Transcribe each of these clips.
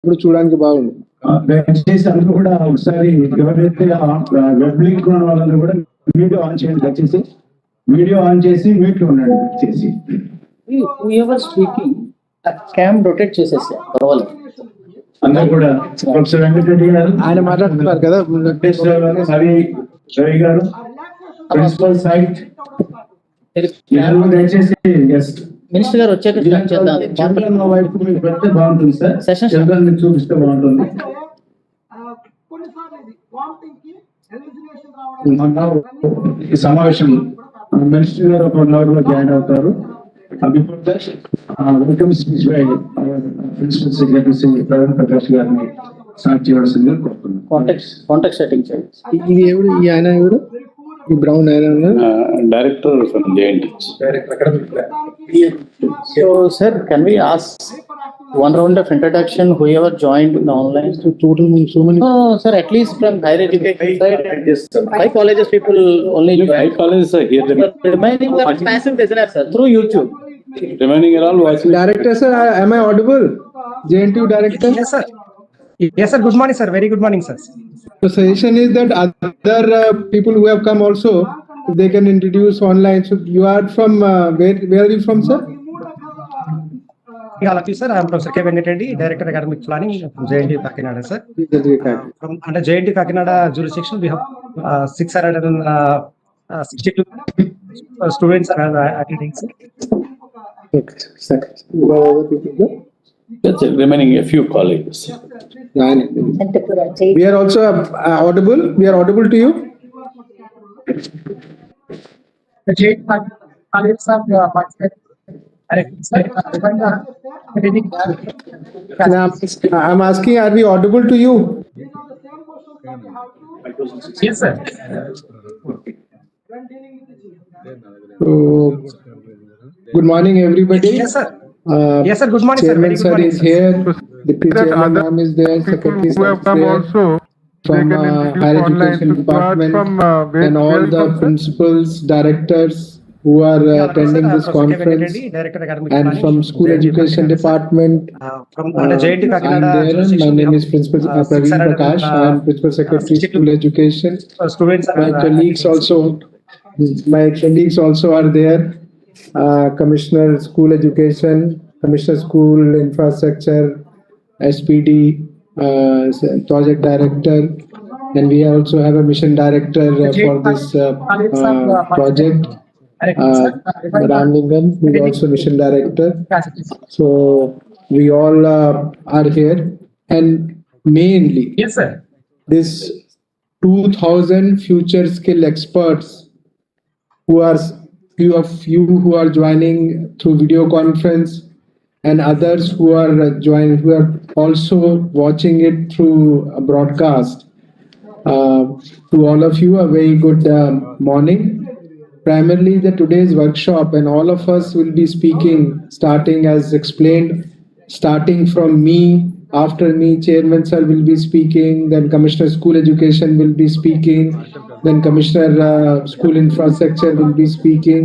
ఇప్పుడు చూడడానికి బాగుంది. దయచేసి అందరూ కూడా ఒకసారి ఎవరైతే వెబ్ లింక్ ఉన్న వాళ్ళందరూ కూడా వీడియో ఆన్ చేయండి. దయచేసి వీడియో ఆన్ చేసి మ్యూట్ లో ఉండండి. దయచేసి ఎవర్ స్పీకింగ్ క్యామ్ రొటేట్ చేసేసి పర్వాలేదు. అందరూ కూడా ప్రొఫెసర్ వెంకటరెడ్డి గారు ఆయన మాట్లాడుతున్నారు కదా, రవి గారు ప్రిన్సిపల్ సైట్ దయచేసి మినిస్టర్ గారు వచ్చాక స్టార్ట్ చేద్దాం. చిల్డ్రన్ వైపు మీకు పెడితే బాగుంటుంది సార్. సెషన్ చిల్డ్రన్ మీకు చూపిస్తే బాగుంటుంది. ఈ సమావేశం మినిస్టర్ గారు ఒక 1 hour లో జాయిన్ అవుతారు. Before that welcome speech by principal secretary Shri Praveen Prakash గారిని స్టార్ట్ చేయవలసిందిగా కోరుతున్నాను. కాంటాక్ట్ సెట్టింగ్ చేయండి. ఇది ఎవరు? ఈ ఆయన ఎవరు? ఈ బ్రౌన్ ఆయన director from JNTH. So sir, can we ask one round of introduction whoever joined in the online? total means so many. No, sir, at least from higher education side, Yes, sir. 5 colleges people only High joined. colleges are here. The remaining are passive listeners, sir, through YouTube. Remaining are all watching. Director sir, am I audible? JNTU director. Yes, sir. Yes, sir. Good morning, sir. Very good morning, sir. The suggestion is that other people who have come also, if they can introduce online. So you are from where are you from, sir? All of you, sir. I am Professor K. Venkatereddy, Director Academic Planning from JNTU Kakinada, sir. From under JNTU Kakinada jurisdiction, we have 662 students are attending, sir. That's it. Remaining a few colleges. We are also audible. We are audible to you. The JNTU colleges are I'm asking, are we audible to you? Yes, sir. So, good morning, everybody. Yes, sir. Yes, sir. Good morning, sir. Chairman Very good sir morning, is sir. here. Deputy Chairman ma'am is there. Secretary Who sir have is come there. also, they From can introduce higher online. education So start department from where and all where you the come, sir? principals, directors who are attending this conference, Director Academic and Planning from school JNTU education Kakinada, sir. department. From under JNTU I'm Kakinada there. My jurisdiction, we name have, is Principal 600, Praveen Prakash. I am Principal Secretary 62 School Education. students are My colleagues also are there. Commissioner School Education, Commissioner School Infrastructure, SPD, Project Director, and we also have a Mission Director for this project. Ramlingan is also Mission Director. So we all are here, and mainly Yes, sir. this 2000 future skill experts who are few of you who are joining through video conference, and others who are who are also watching it through a broadcast. To all of you, a very good morning. Primarily today's workshop, and all of us will be speaking, starting as explained, starting from me. After me, Chairman sir will be speaking, then Commissioner School Education will be speaking, then Commissioner School Infrastructure will be speaking,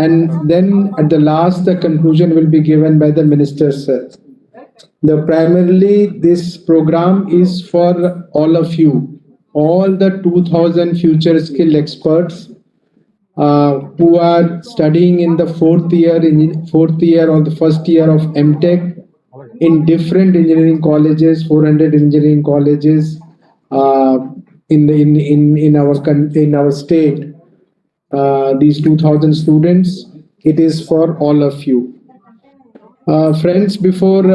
and then at the last, the conclusion will be given by the Minister sir. Primarily, this program is for all of you, all the 2000 future skill experts who are studying in the fourth year or the first year of MTech in different engineering colleges, 400 engineering colleges in our state. These 2000 students, it is for all of you. Friends, before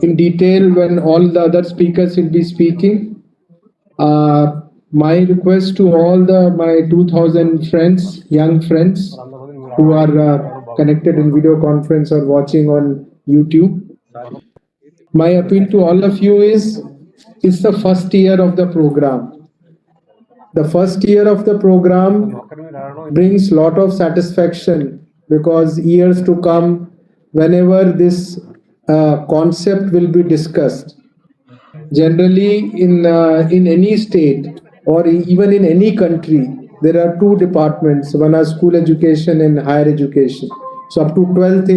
in detail, when all the other speakers will be speaking, my request to all my 2000 friends, young friends who are connected in video conference or watching on YouTube, my appeal to all of you is, it's the first year of the program. The first year of the program brings lot of satisfaction, because years to come, whenever this concept will be discussed, generally in any state or even in any country, there are two departments. One are school education and higher education. So up to 12th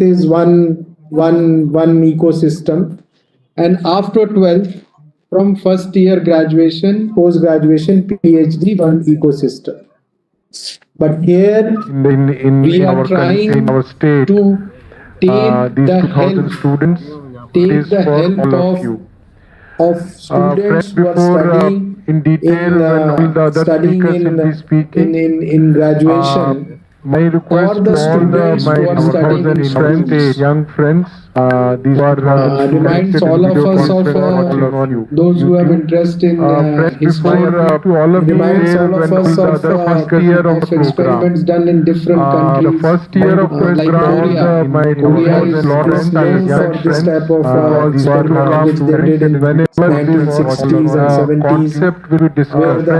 is one one ecosystem, and after 12th, from first year graduation, post graduation, PhD, one ecosystem. But here we are trying in our state, to take these the 2000 help, students take is the for help all of of you. students Friends, who are before studying in detail, when all the other studying speakers will be speaking, in graduation, my request or to the all students my who are studying in 2000 friends, schools. young friends, these are Reminds connected in all of video us of conference watching on you. those who have YouTube. interest in Friends, history. before to all of you, Reminds all of when us the of other first year of the program. experiments done in different The countries. first year of Like program, Korea. my Korea is 2000 known friends, for young this friends, type of these are experiment which they did in whenever 1960s and 70s, concept will be where discussed. the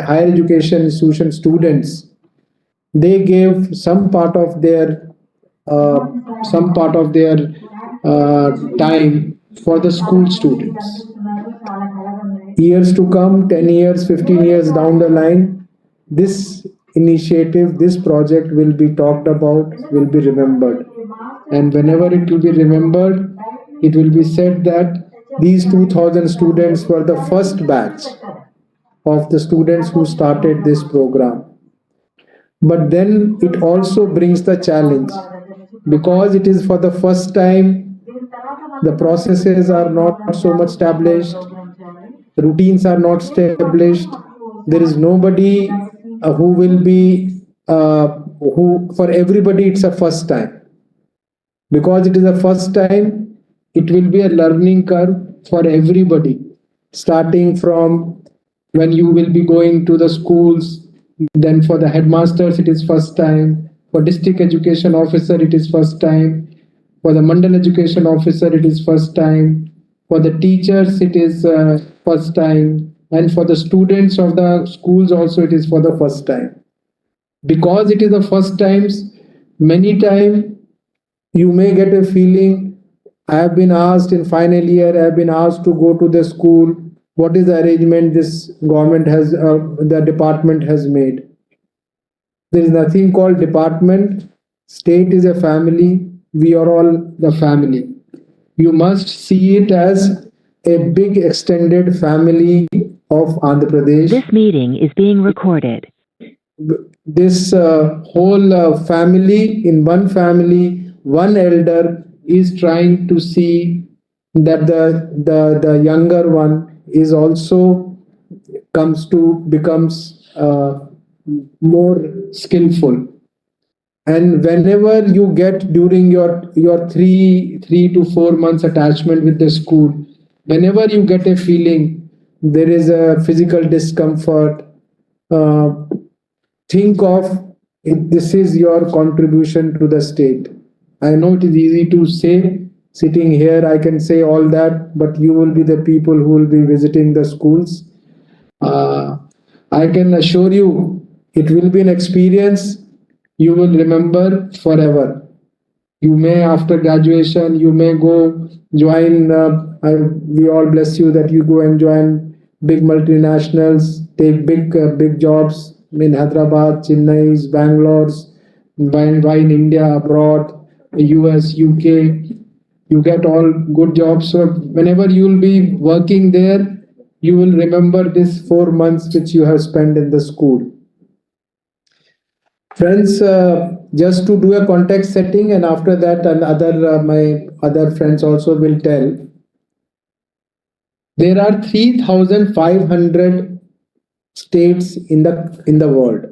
higher education institution students, they gave some part of their time for the school students. Years to come, 10 years, 15 years down the line, this initiative, this project will be talked about, will be remembered. And whenever it will be remembered, it will be said that these 2000 students were the first batch of the students who started this program. But then it also brings the challenge, because it is for the first time, the processes are not so much established, routines are not established, there is nobody who will be who, for everybody it's a first time. Because it is the first time, it will be a learning curve for everybody, starting from when you will be going to the schools. Then for the headmasters it is first time, for district education officer it is first time, for the mandal education officer it is first time, for the teachers it is first time, and for the students of the schools also it is for the first time. Because it is the first times, many times you may get a feeling, I have been asked in final year, I have been asked to go to the school, what is the arrangement this government has, the department has made. There is nothing called department. State is a family. We are all the family. You must see it as a big extended family of Andhra Pradesh. This meeting is being recorded. This whole family, in one family, one elder is trying to see that the younger one is also becomes more skillful. And whenever you get during your 3 to 4 months attachment with the school, whenever you get a feeling there is a physical discomfort, think of it, this is your contribution to the state. I know it is easy to say, sitting here I can say all that, but you will be the people who will be visiting the schools. I can assure you, it will be an experience you will remember forever. You may, after graduation, you may go join, we all bless you that you go and join big multinationals, take big jobs in Hyderabad, Chennai, Bangalore's, why in India, abroad, US, UK, you get all good jobs. So whenever you will be working there, you will remember this 4 months which you have spent in the school. Friends, just to do a context setting, and after that, and my other friends also will tell. There are 3,500 states in the world.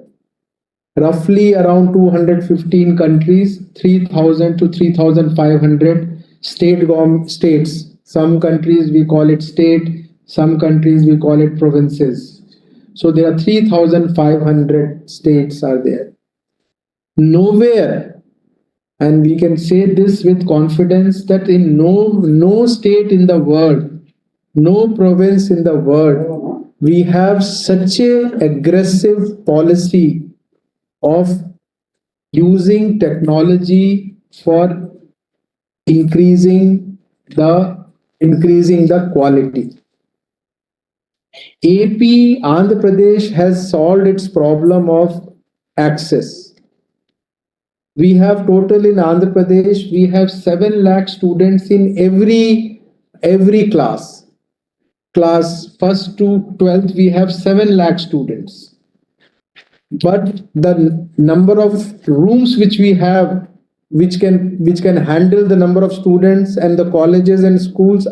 Roughly around 215 countries, 3,000 to 3,500 states. Some countries we call it state, some countries we call it provinces. So there are 3,500 states are there. Nowhere, and we can say this with confidence, that in no state in the world, no province in the world, we have such a aggressive policy of using technology for increasing the quality. AP, Andhra Pradesh has solved its problem of access. We have total in Andhra Pradesh, we have 7 lakh students in every class. Class 1st to 12th, we have 7 lakh students. But the number of rooms which we have, which can handle the number of students, and the colleges and schools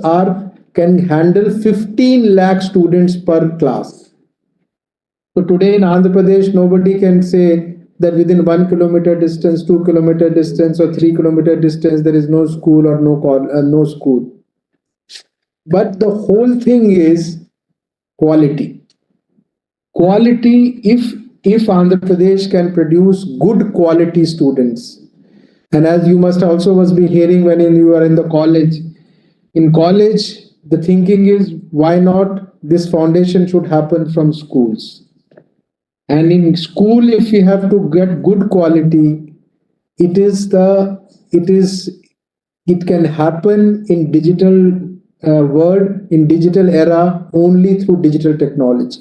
can handle 15 lakh students per class. So today in Andhra Pradesh, nobody can say that within 1 kilometer distance, 2 kilometer distance, or 3 kilometer distance, there is no school or no school. But the whole thing is quality. Quality, if Andhra Pradesh can produce good quality students, and as you must be hearing when you are in the college, in college, the thinking is, why not this foundation should happen from schools. And in school, if you have to get good quality, it can happen in digital world, in digital era, only through digital technology.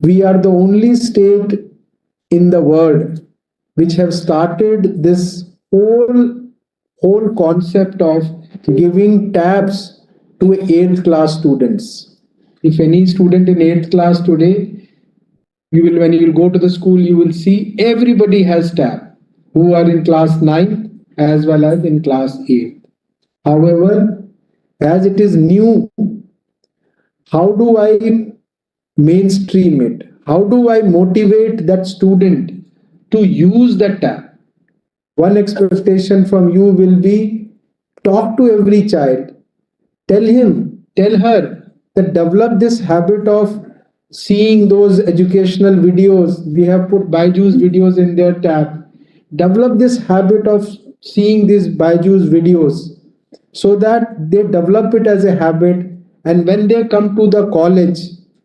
We are the only state in the world which have started this whole concept of giving tabs to 8th class students. If any student in 8th class today, when you will go to the school, you will see everybody has tab, who are in class 9th as well as in class 8th. However, as it is new, how do I mainstream it? How do I motivate that student to use that tab? One expectation from you will be, talk to every child. Tell him, tell her that develop this habit of seeing those educational videos. We have put Byju's videos in their tab. Develop this habit of seeing these Byju's videos so that they develop it as a habit. And when they come to the college,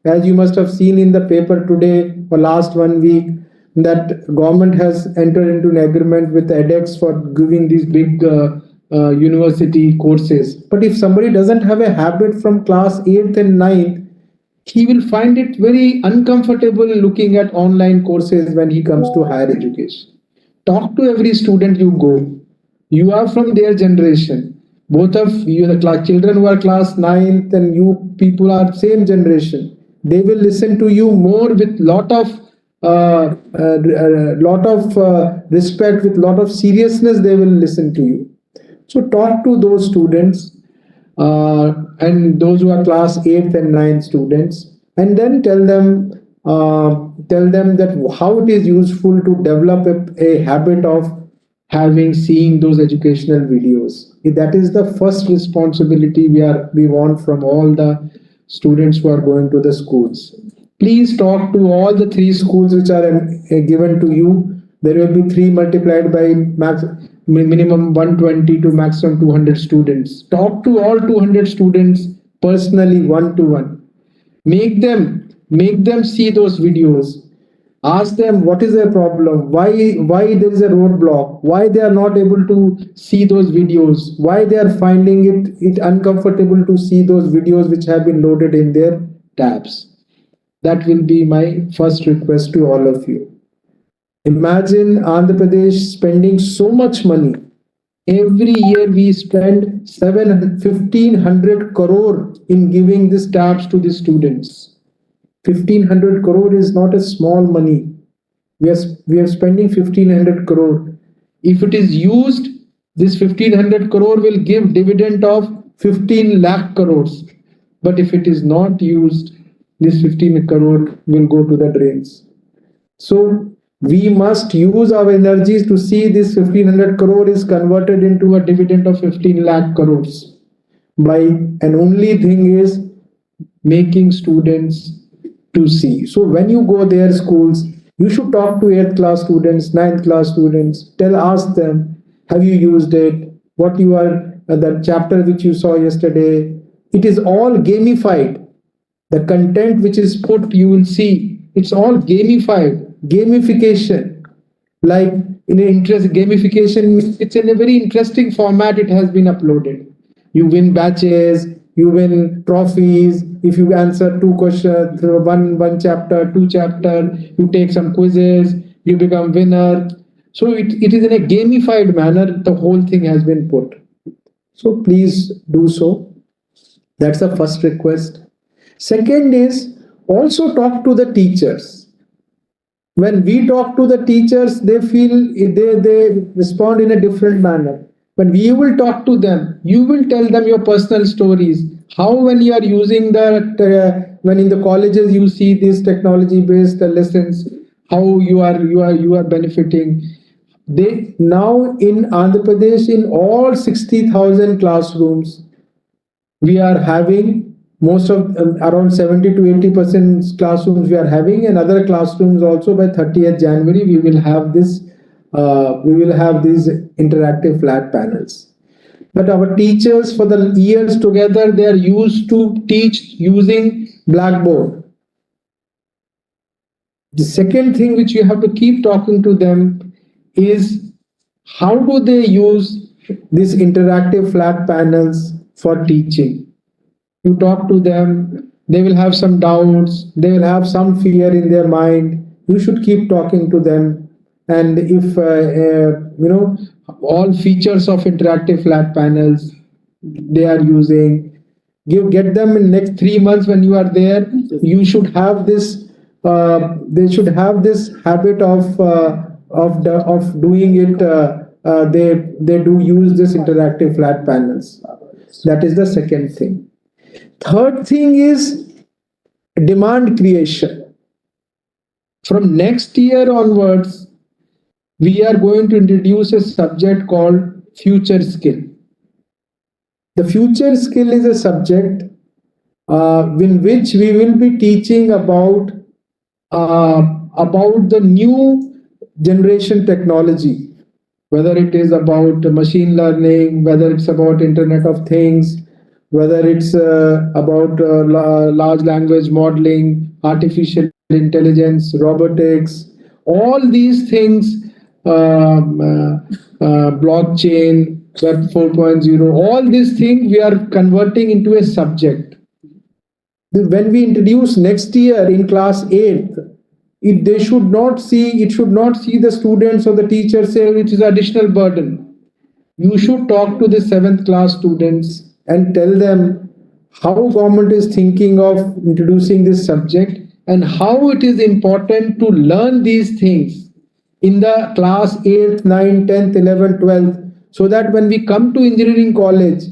as you must have seen in the paper today or last 1 week, that government has entered into an agreement with edX for giving these big university courses. But if somebody doesn't have a habit from class 8th and 9th, he will find it very uncomfortable looking at online courses when he comes to higher education. Talk to every student you go. You are from their generation. Both of you, the children who are class 9th and you people are same generation. They will listen to you more with lot of respect, with lot of seriousness. They will listen to you. So talk to those students and those who are class 8th and 9th students, and then tell them that how it is useful to develop a habit of seeing those educational videos. That is the first responsibility we want from all the students who are going to the schools. Please talk to all the 3 schools which are given to you. There will be 3 multiplied by minimum 120 to maximum 200 students. Talk to all 200 students personally, one-to-one. Make them see those videos. Ask them what is their problem, why there is a roadblock, why they are not able to see those videos, why they are finding it uncomfortable to see those videos which have been loaded in their tabs. That will be my first request to all of you. Imagine Andhra Pradesh spending so much money. Every year we spend 1,500 crore in giving these tabs to the students. 1,500 crore is not a small money. We are spending 1,500 crore. If it is used, this 1,500 crore will give dividend of 15 lakh crores. But if it is not used, this 15 crore will go to the drains. So we must use our energies to see this 1,500 crore is converted into a dividend of 15 lakh crores. And only thing is making students to see. So when you go their schools, you should talk to 8th class students, 9th class students, ask them, have you used it? What you are, the chapter which you saw yesterday, it is all gamified. The content which is put, you will see, it's all gamified. Gamification, like gamification, it's in a very interesting format. It has been uploaded. You win batches, you win trophies. If you answer 2 questions, one chapter, 2 chapter, you take some quizzes, you become winner. So it is in a gamified manner, the whole thing has been put. So please do so. That's the first request. Second is also talk to the teachers. When we talk to the teachers, they feel they respond in a different manner. When we will talk to them, you will tell them your personal stories. How when you are using when in the colleges you see these technology-based lessons, how you are benefiting. They now in Andhra Pradesh in all 60,000 classrooms, we are having most of around 70 to 80% classrooms we are having, and other classrooms also by 30th January we will have this we will have these interactive flat panels. But our teachers for the years together, they are used to teach using Blackboard. The second thing which you have to keep talking to them is how do they use these interactive flat panels for teaching. You talk to them, they will have some doubts, they will have some fear in their mind. You should keep talking to them. And if, all features of interactive flat panels they are using, get them in next 3 months when you are there, you should have this, they should have this habit of doing it. They do use this interactive flat panels. That is the second thing. Third thing is demand creation. From next year onwards, we are going to introduce a subject called future skill. The future skill is a subject in which we will be teaching about the new generation technology, whether it is about machine learning, whether it's about Internet of Things, whether it's about large language modeling, artificial intelligence, robotics, all these things, blockchain, Web 4.0, all these things we are converting into a subject. When we introduce next year in class 8th, it should not see the students or the teachers say it is additional burden. You should talk to the 7th class students and tell them how government is thinking of introducing this subject and how it is important to learn these things in the class 8th, 9th, 10th, 11th, 12th, so that when we come to engineering college,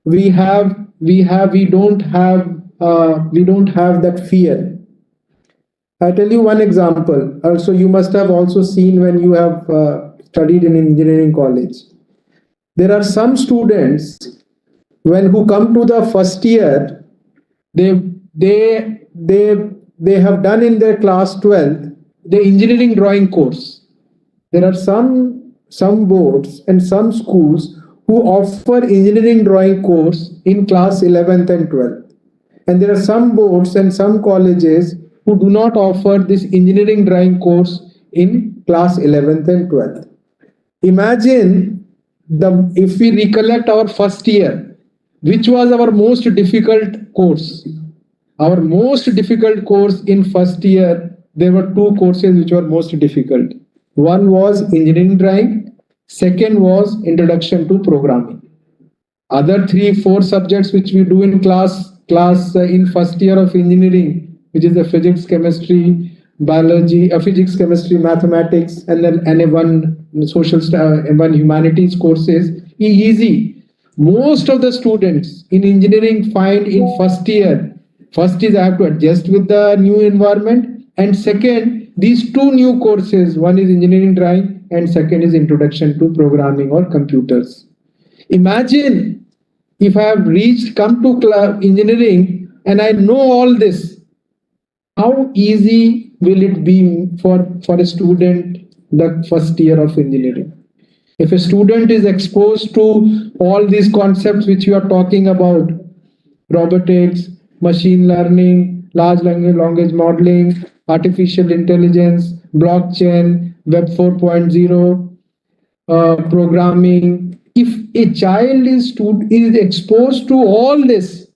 we don't have that fear. I'll tell you one example. Also, you must have also seen when you have studied in engineering college. There are some students who come to the first year, they have done in their class 12th the engineering drawing course. There are some boards and some schools who offer engineering drawing course in class 11th and 12th. And there are some boards and some colleges who do not offer this engineering drawing course in class 11th and 12th. Imagine if we recollect our first year, which was our most difficult course. Our most difficult course in first year, there were two courses which were most difficult. One was engineering drawing, second was introduction to programming. Other 3-4 subjects which we do in class in first year of engineering, which is the physics, chemistry, biology, physics, chemistry, mathematics, and then one humanities courses, easy. Most of the students in engineering find in first year, first is I have to adjust with the new environment, and second, these two new courses, one is engineering drawing and second is introduction to programming or computers. Imagine if I have come to engineering and I know all this, how easy will it be for a student the first year of engineering? If a student is exposed to all these concepts which you are talking about, robotics, machine learning, large language modeling, artificial intelligence, blockchain, Web 4.0, programming, if a child is exposed to all this,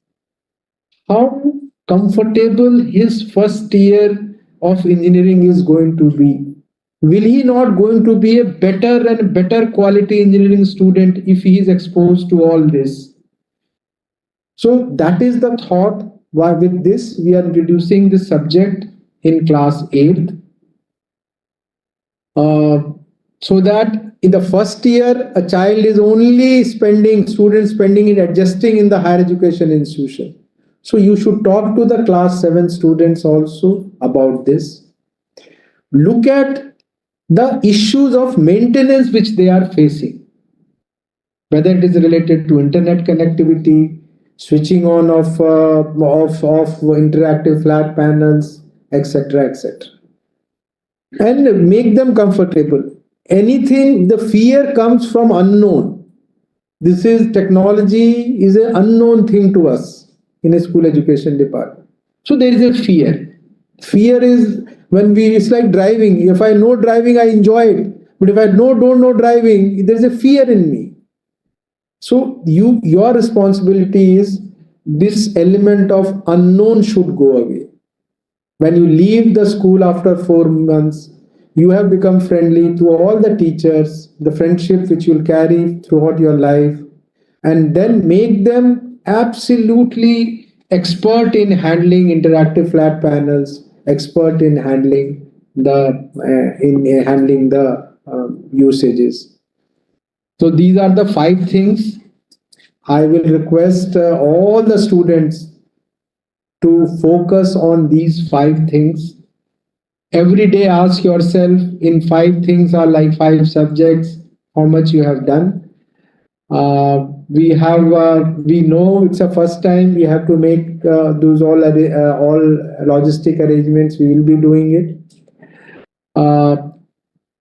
how comfortable his first year of engineering is going to be. will he not going to be a better and better quality engineering student if he is exposed to all this? So that is the thought why with this we are introducing this subject in class 8th. So that in the first year, a child is only students spending in adjusting in the higher education institution. So you should talk to the class 7 students also about this. Look at the issues of maintenance which they are facing, whether it is related to internet connectivity, switching on of interactive flat panels, etc., etc., and make them comfortable. Anything, the fear comes from unknown. This is technology is an unknown thing to us in a school education department. So there is a fear. Fear is when it's like driving. If I know driving, I enjoy it. But if I don't know driving, there is a fear in me. So your responsibility is this element of unknown should go away. When you leave the school after 4 months, you have become friendly to all the teachers, the friendship which you'll carry throughout your life, and then make them absolutely expert in handling interactive flat panels, expert in handling the usages. So these are the 5 things. I will request all the students to focus on these 5 things. Every day ask yourself in 5 things are like 5 subjects, how much you have done. We know it's a first time, we have to make those all logistic arrangements, we will be doing it.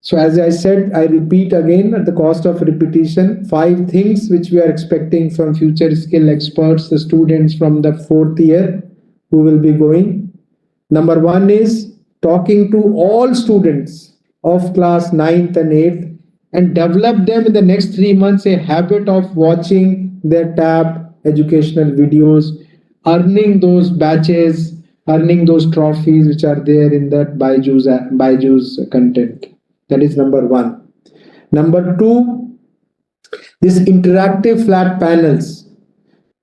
So as I said, I repeat again at the cost of repetition, 5 things which we are expecting from future skill experts, the students from the 4th year who will be going. Number 1 is talking to all students of class 9th and 8th and develop them in the next 3 months a habit of watching their tab educational videos, earning those badges, earning those trophies which are there in that Byju's content. That is number 1. Number 2, this interactive flat panels.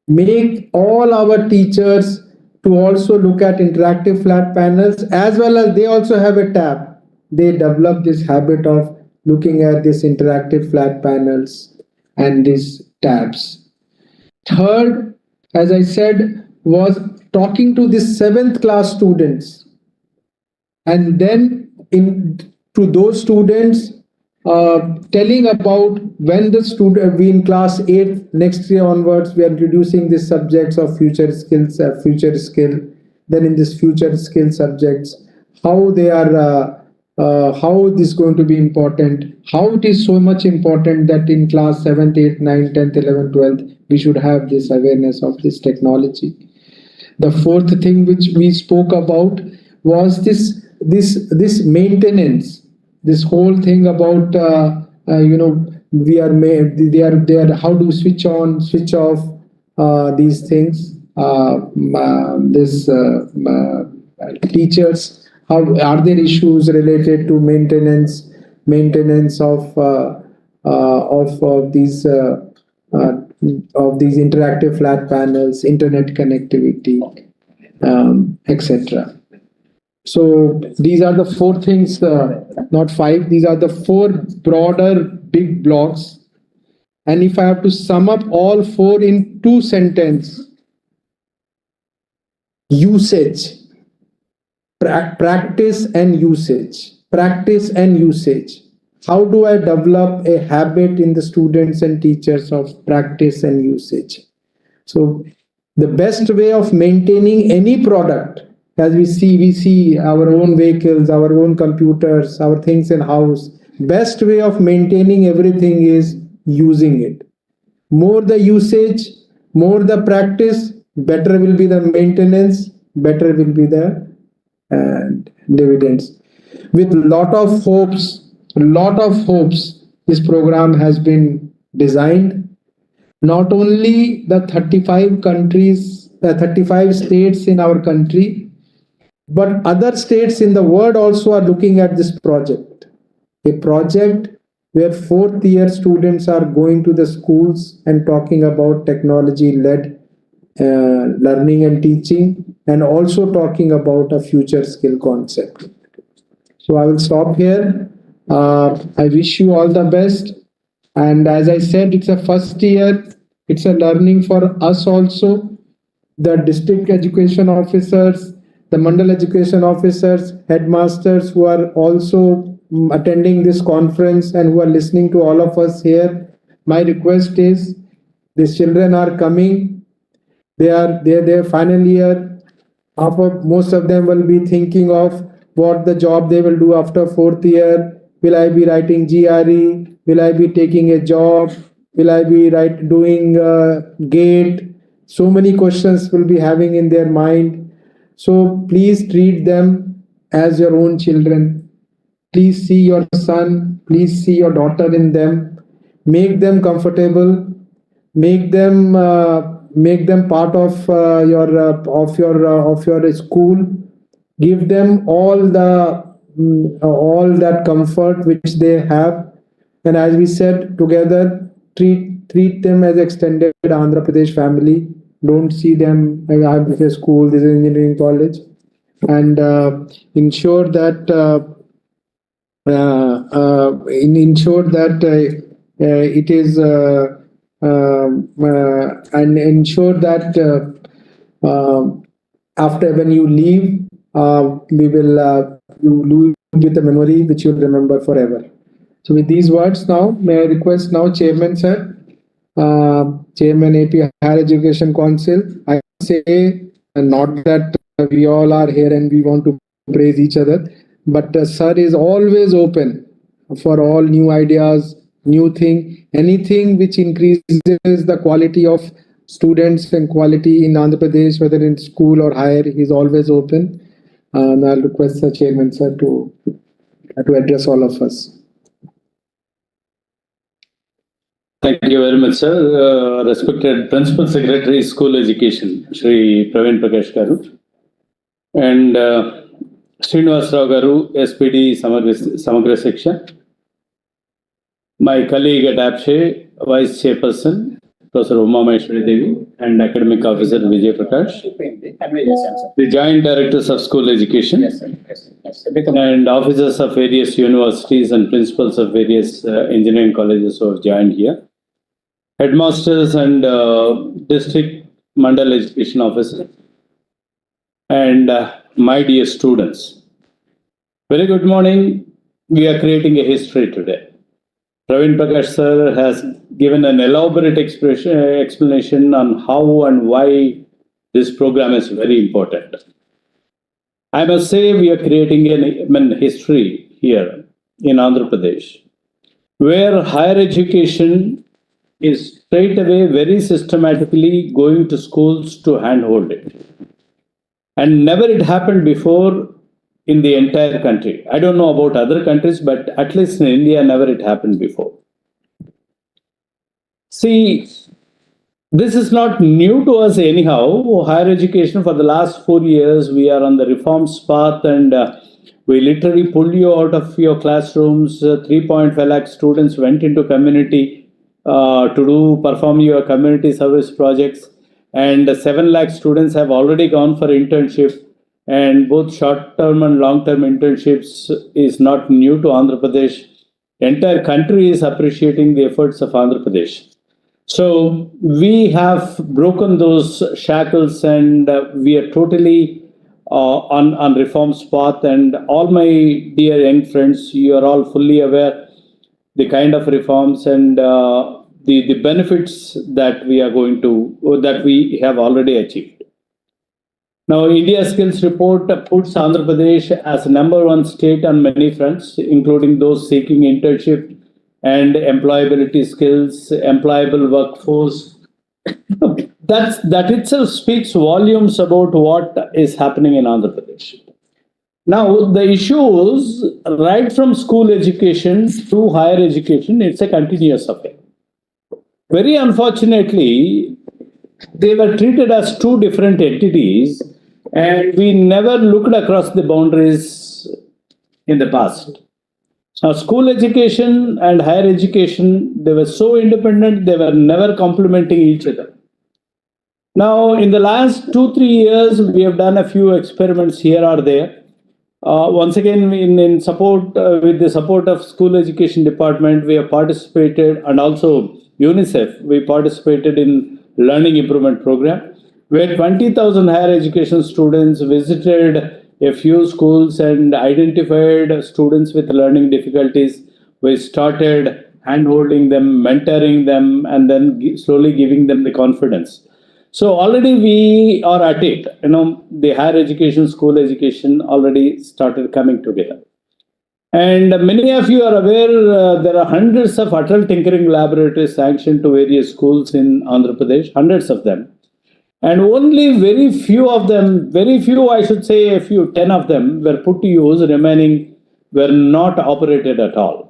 Make all our teachers to also look at interactive flat panels, as well as they also have a tab. They develop this habit of looking at this interactive flat panels and these tabs. Third, as I said, was talking to the 7th class students, and then to those students telling about when the student we in class 8 next year onwards we are introducing these subjects of future skills, future skill. Then in this future skill subjects, how they are how it is going to be important, how it is so much important that in class 7th, 8th, 9th, 10th, 11th, 12th we should have this awareness of this technology. The 4th thing which we spoke about was this maintenance, this whole thing about we are made, they are how to switch on, switch off these things. Teachers, how are there issues related to maintenance of these interactive flat panels, internet connectivity, etc. So these are the 4 things, not 5. These are the 4 broader big blocks. And if I have to sum up all 4 in 2 sentences, usage, practice and usage, practice and usage. How do I develop a habit in the students and teachers of practice and usage? So the best way of maintaining any product, as we see our own vehicles, our own computers, our things in house, best way of maintaining everything is using it. More the usage, more the practice, better will be the maintenance, better will be the dividends. With lot of hopes, this program has been designed. Not only the 35 countries, the 35 states in our country, but other states in the world also are looking at this project. a project where fourth year students are going to the schools and talking about technology led learning and teaching, and also talking about a future skill concept. So I will stop here. I wish you all the best. And as I said, it's a first year. It's a learning for us also. The district education officers, the mandal education officers, headmasters who are also attending this conference and who are listening to all of us here. My request is, these children are coming. They are their final year. Most of them will be thinking of what the job they will do after fourth year. Will I be writing GRE? Will I be taking a job? Will I be doing GATE? So many questions will be having in their mind. So please treat them as your own children. Please see your son, please see your daughter in them. Make them comfortable. Make them part of your school. Give them all that comfort which they have, and as we said together, treat them as extended Andhra Pradesh family. Don't see them as a school. This is engineering college, and ensure that it is and ensure that after when you leave, we will you leave with a memory which you'll remember forever. So with these words now, may I request now Chairman Sir, Chairman AP Higher Education Council. I say not that we all are here and we want to praise each other, but Sir is always open for all new ideas, new thing, anything which increases the quality of students and quality in Andhra Pradesh, whether in school or higher, he is always open. And I'll request the Chairman Sir to address all of us. Thank you very much, sir. Respected Principal Secretary, School Education, Shri Praveen Prakash Garu, and Srinivas Rao Garu, SPD Samagra Section. My colleague at APSHE, Vice Chairperson, Professor Uma Maheshwari Devi, and Academic Officer Vijay Prakash. The Joint Directors of School Education. Yes, sir. Yes. And officers of various universities and principals of various engineering colleges who have joined here. Headmasters and district mandal education officers. And my dear students. Very good morning. We are creating a history today. Praveen Prakash sir has given an elaborate explanation on how and why this program is very important. I must say we are creating a history here in Andhra Pradesh, where higher education is straight away very systematically going to schools to handhold it. And never it happened before in the entire country. I don't know about other countries, but at least in India, never it happened before. See, this is not new to us anyhow. Higher education for the last 4 years, we are on the reforms path, and we literally pulled you out of your classrooms. 3.5 lakh students went into community to perform your community service projects, and 7 lakh students have already gone for internship. And both short-term and long-term internships is not new to Andhra Pradesh. The entire country is appreciating the efforts of Andhra Pradesh. So we have broken those shackles, and we are totally on reforms path. And all my dear young friends, you are all fully aware the kind of reforms and the benefits that we are going to, that we have already achieved. Now, India Skills Report puts Andhra Pradesh as #1 state on many fronts, including those seeking internship and employability skills, employable workforce. That itself speaks volumes about what is happening in Andhra Pradesh. Now, the issues right from school education to higher education, it's a continuous affair. Very unfortunately, they were treated as two different entities, and we never looked across the boundaries in the past. School education and higher education, they were so independent, they were never complementing each other. Now, in the last 2-3 years, we have done a few experiments here or there. Once again, in support with the support of school education department, we have participated, and also UNICEF, we participated in learning improvement program, where 20,000 higher education students visited a few schools and identified students with learning difficulties. We started hand-holding them, mentoring them, and then slowly giving them the confidence. So already we are at it. The higher education, school education already started coming together. And many of you are aware there are hundreds of Atal Tinkering Laboratories sanctioned to various schools in Andhra Pradesh, hundreds of them. And only very few of them, I should say a few, 10 of them were put to use, remaining were not operated at all.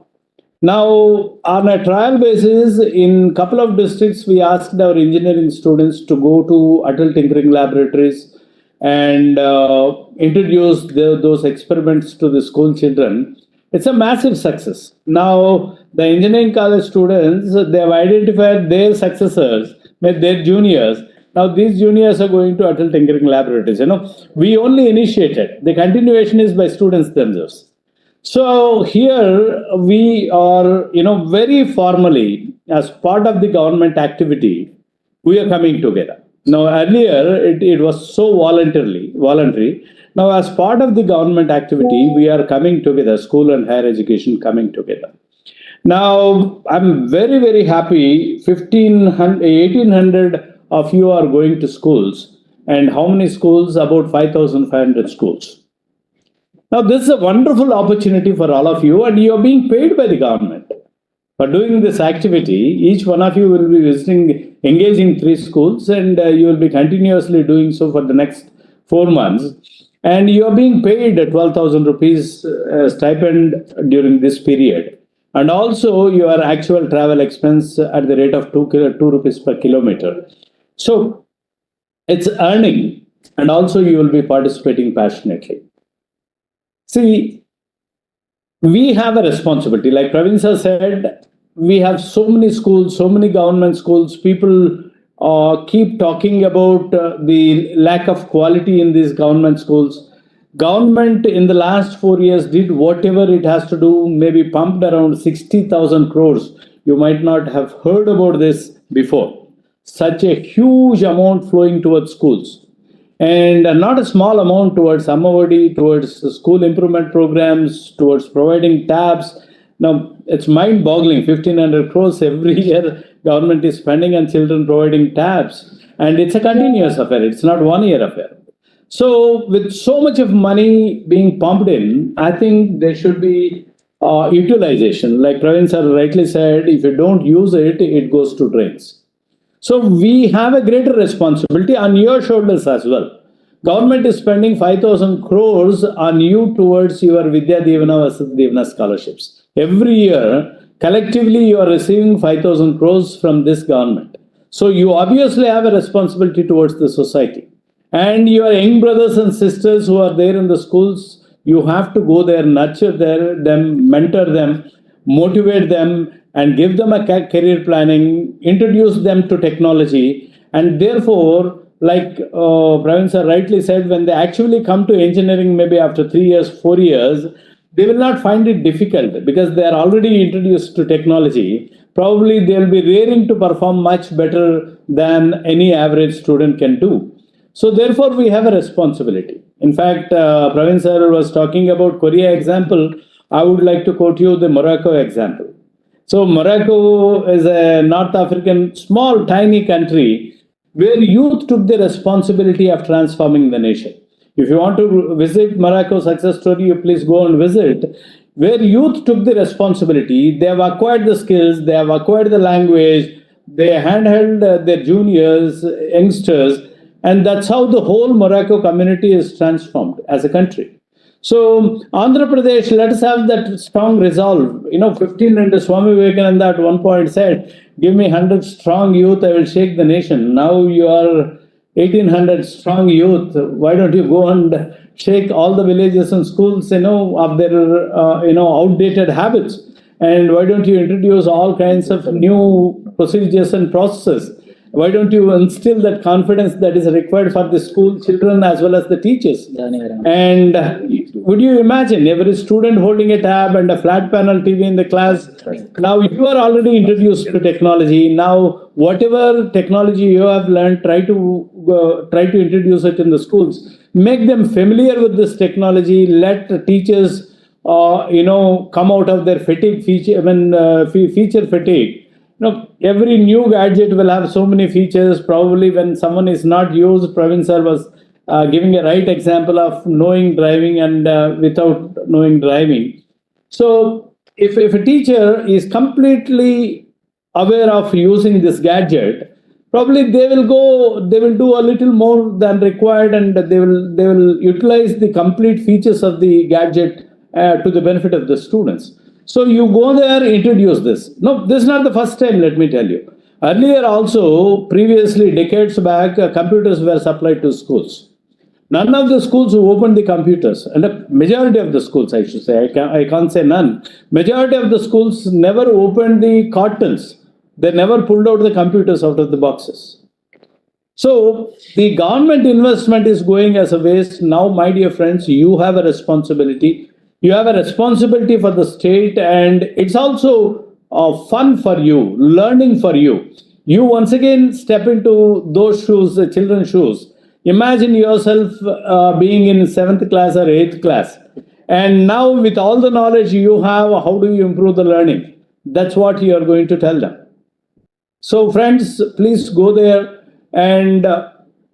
Now, on a trial basis, in a couple of districts, we asked our engineering students to go to Atal Tinkering Laboratories and introduce those experiments to the school children. It's a massive success. Now, the engineering college students, they have identified their successors, their juniors. Now, these juniors are going to Atal Tinkering Laboratories. We only initiated. The continuation is by students themselves. So here we are, very formally, as part of the government activity, we are coming together. Now, earlier it was so voluntary. Now, as part of the government activity, we are coming together, school and higher education coming together. Now, I'm very, very happy, 1,800 of you are going to schools. And how many schools? About 5,500 schools. Now, this is a wonderful opportunity for all of you, and you are being paid by the government for doing this activity. Each one of you will be engaging 3 schools, and you will be continuously doing so for the next 4 months. And you are being paid 12,000 rupees stipend during this period. And also your actual travel expense at the rate of 2 rupees per kilometer. So it's earning, and also you will be participating passionately. See, we have a responsibility. Like Praveen sir said, we have so many schools, so many government schools. People keep talking about the lack of quality in these government schools. Government in the last 4 years did whatever it has to do, maybe pumped around 60,000 crores. You might not have heard about this before. Such a huge amount flowing towards schools. And not a small amount towards Amavadi, towards school improvement programs, towards providing tabs. Now, it's mind-boggling, 1,500 crores every year government is spending on children providing tabs. And it's a continuous affair. It's not 1 year affair. So, with so much of money being pumped in, I think there should be utilization. Like Praveen sir rightly said, if you don't use it, it goes to drains. So we have a greater responsibility on your shoulders as well. Government is spending 5,000 crores on you towards your Vidya Devana Vasudha Devana scholarships. Every year, collectively, you are receiving 5,000 crores from this government. So you obviously have a responsibility towards the society. And your young brothers and sisters who are there in the schools, you have to go there, nurture them, mentor them, motivate them, and give them a career planning, introduce them to technology. And therefore, like Praveen sir rightly said, when they actually come to engineering, maybe after 3 years, 4 years, they will not find it difficult because they are already introduced to technology. Probably they will be raring to perform much better than any average student can do. So therefore, we have a responsibility. In fact, Praveen sir was talking about Korea example. I would like to quote you the Morocco example. So Morocco is a North African, small, tiny country where youth took the responsibility of transforming the nation. If you want to visit Morocco success story, you please go and visit. Where youth took the responsibility, they have acquired the skills, they have acquired the language, they handheld their juniors, youngsters, and that's how the whole Morocco community is transformed as a country. So, Andhra Pradesh, let us have that strong resolve. 1500 Swami Vivekananda at one point said, give me 100 strong youth, I will shake the nation. Now you are 1800 strong youth. Why don't you go and shake all the villages and schools, of their, outdated habits. And why don't you introduce all kinds of new procedures and processes? Why don't you instill that confidence that is required for the school children as well as the teachers? And would you imagine every student holding a tab and a flat panel TV in the class? Now you are already introduced to technology. Now whatever technology you have learned, try to introduce it in the schools. Make them familiar with this technology. Let the teachers, come out of their feature fatigue. Every new gadget will have so many features. Probably when someone is not used, Praveen sir was giving a right example of knowing driving and without knowing driving. So if a teacher is completely aware of using this gadget, probably they will do a little more than required, and they will utilize the complete features of the gadget to the benefit of the students. So you go there, introduce this. No, this is not the first time, let me tell you. Earlier also, previously, decades back, computers were supplied to schools. None of the schools who opened the computers, and a majority of the schools, I should say, I can't say none, majority of the schools never opened the cartons. They never pulled out the computers out of the boxes. So the government investment is going as a waste. Now, my dear friends, you have a responsibility. You have a responsibility for the state, and it's also fun for you, learning for you. You once again step into those shoes, the children's shoes. Imagine yourself being in 7th class or 8th class. And now with all the knowledge you have, how do you improve the learning? That's what you are going to tell them. So friends, please go there and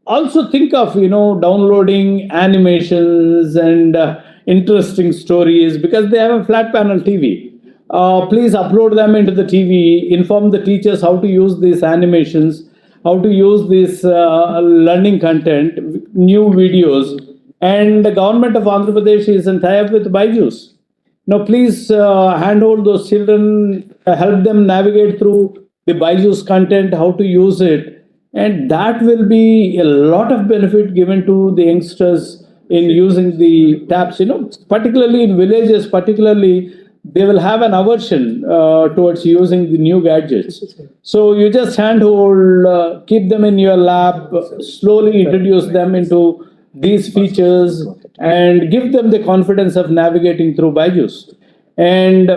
also think of, downloading animations and interesting stories, because they have a flat panel TV. Please upload them into the TV, inform the teachers how to use these animations, how to use this learning content, new videos. And the government of Andhra Pradesh is in tie-up with Byju's. Now, please handhold those children, help them navigate through the Byju's content, how to use it. And that will be a lot of benefit given to the youngsters in using the tabs, particularly in villages, they will have an aversion towards using the new gadgets. So you just handhold, keep them in your lap, slowly introduce them into these features and give them the confidence of navigating through Byju's. And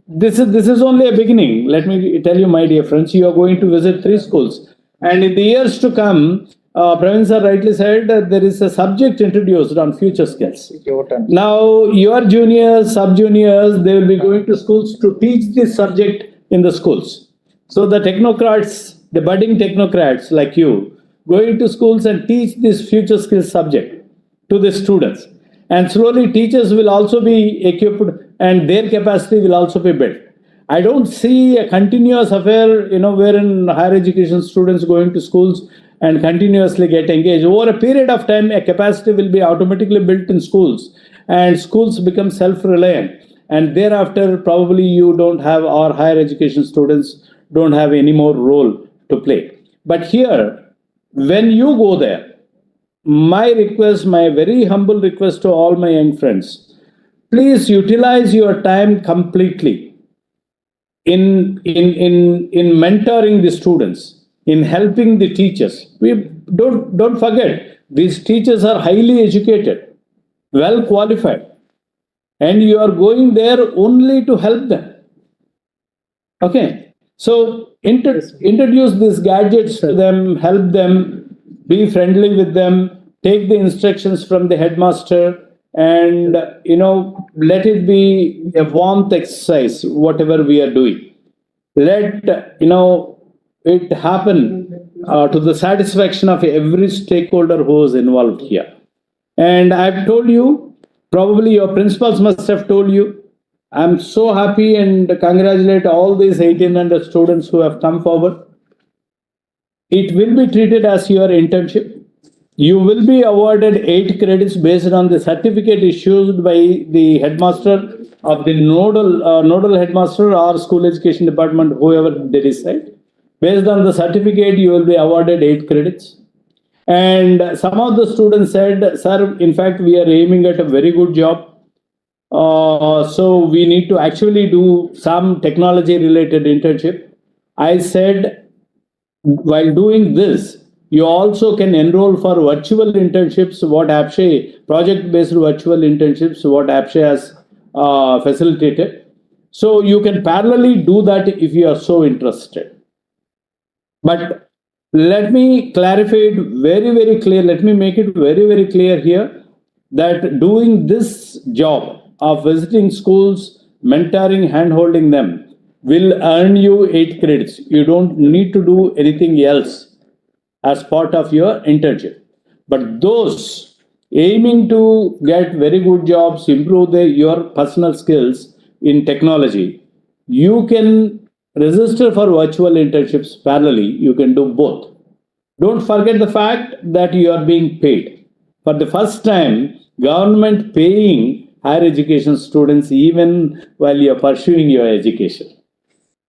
this is only a beginning. Let me tell you, my dear friends, you are going to visit 3 schools. And in the years to come, Praveen sir rightly said there is a subject introduced on future skills. Now, your juniors, sub-juniors, they will be going to schools to teach this subject in the schools. So the technocrats, the budding technocrats like you, going to schools and teach this future skills subject to the students. And slowly teachers will also be equipped and their capacity will also be built. I don't see a continuous affair, wherein higher education students going to schools and continuously get engaged. Over a period of time, a capacity will be automatically built in schools, and schools become self-reliant. And thereafter, probably you don't have, or higher education students don't have any more role to play. But here, when you go there, my request, my very humble request to all my young friends, please utilize your time completely in mentoring the students, in helping the teachers. We don't forget, these teachers are highly educated, well qualified, and you are going there only to help them. Okay, so introduce these gadgets to them, help them, be friendly with them, take the instructions from the headmaster, and let it be a warmth exercise, whatever we are doing. Let it happen to the satisfaction of every stakeholder who is involved here. And I've told you, probably your principals must have told you, I'm so happy and congratulate all these 1,800 students who have come forward. It will be treated as your internship. You will be awarded 8 credits based on the certificate issued by the headmaster of the nodal headmaster or school education department, whoever they decide. Based on the certificate, you will be awarded 8 credits. And some of the students said, sir, in fact, we are aiming at a very good job. So we need to actually do some technology related internship. I said, while doing this, you also can enroll for virtual internships, what APSHE, project-based virtual internships, what APSHE has facilitated. So you can parallelly do that if you are so interested. But let me clarify it very, very clear. Let me make it very, very clear here that doing this job of visiting schools, mentoring, hand-holding them will earn you 8 credits. You don't need to do anything else as part of your internship. But those aiming to get very good jobs, improve your personal skills in technology, you can register for virtual internships parallelly. You can do both. Don't forget the fact that you are being paid. For the first time, government paying higher education students even while you are pursuing your education.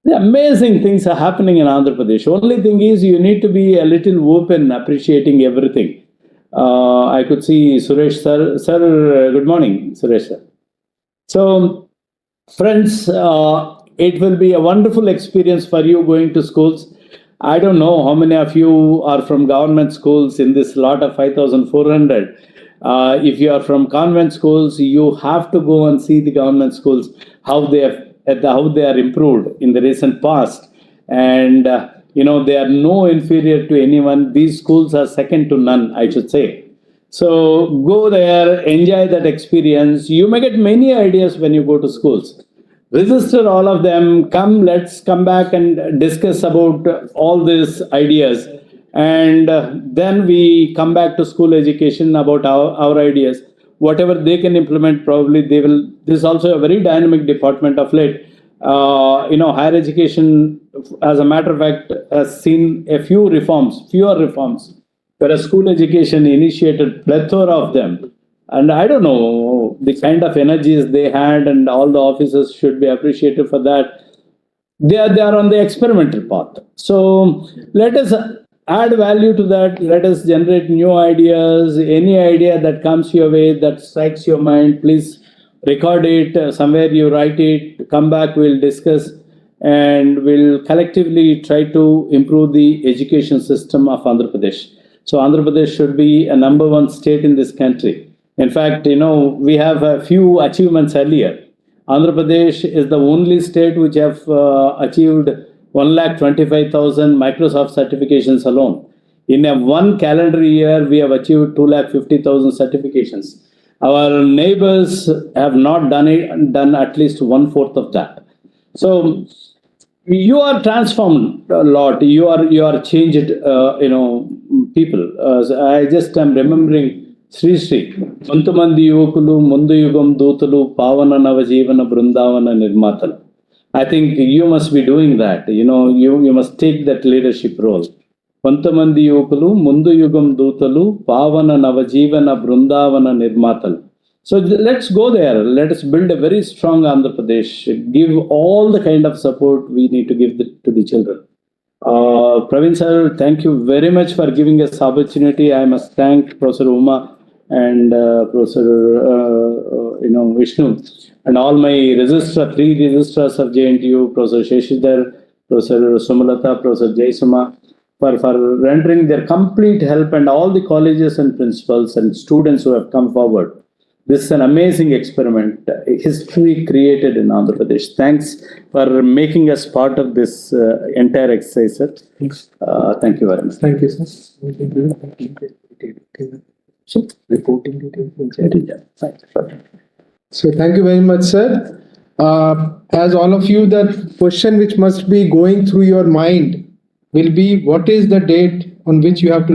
The amazing things are happening in Andhra Pradesh. Only thing is you need to be a little open, appreciating everything. I could see Suresh sir. Sir, good morning, Suresh sir. So, friends, it will be a wonderful experience for you going to schools. I don't know how many of you are from government schools in this lot of 5,400. If you are from convent schools, you have to go and see the government schools, how they are improved in the recent past. And, they are no inferior to anyone. These schools are second to none, I should say. So go there, enjoy that experience. You may get many ideas when you go to schools. Register all of them. Let's come back and discuss about all these ideas. And then we come back to school education about our ideas. Whatever they can implement, probably they will. This is also a very dynamic department of late. Higher education, as a matter of fact, has seen fewer reforms, whereas school education initiated plethora of them. And I don't know the kind of energies they had, and all the officers should be appreciated for that. They are on the experimental path. So let us add value to that. Let us generate new ideas. Any idea that comes your way, that strikes your mind, please record it. Somewhere you write it, come back, we'll discuss, and we'll collectively try to improve the education system of Andhra Pradesh. So Andhra Pradesh should be a number one state in this country. In fact, we have a few achievements earlier. Andhra Pradesh is the only state which have achieved 125,000 Microsoft certifications alone. In a one calendar year, we have achieved 250,000 certifications. Our neighbors have not done at least 1/4 of that. So you are transformed a lot. You are changed, people. I just am remembering Sri Sri. Kontamandi Yuvakulu Mundu Yugam Dutulu Pavana Navajivana Brindavana Nirmatalu. I think you must be doing that. You must take that leadership role. కొంతమంది యువకులు ముందు యుగం దూతలు పావన నవజీవన బృందావన నిర్మాతలు. So let's go there. Let us build a very strong Andhra Pradesh. Give all the kind of support we need to give to the children. Praveen sir, thank you very much for giving us opportunity. I must thank Professor Uma and Professor Vishnu and all my three registrars of JNTU, Professor Sheshidhar, Professor Sumalata, Professor Jaisuma, for rendering their complete help, and all the colleges and principals and students who have come forward. This is an amazing experiment, history created in Andhra Pradesh. Thanks for making us part of this entire exercise, sir. Thank you very much. Thank you, sir. So thank you very much, sir. As all of you, the question which must be going through your mind will be, what is the date on which you have to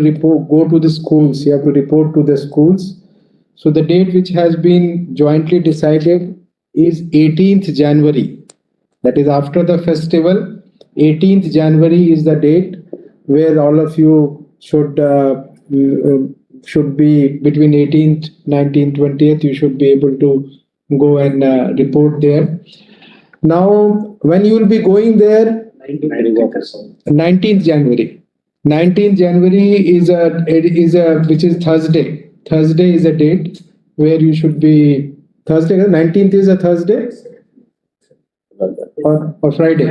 go to the schools? You have to report to the schools. So the date which has been jointly decided is 18th January. That is after the festival. 18th January is the date where all of you should be between 18th, 19th, 20th. You should be able to go and report there. Now, when you will be going there, 19th January. 19th January is which is Thursday. Thursday is a date where you should be. Thursday, 19th is a Thursday or Friday.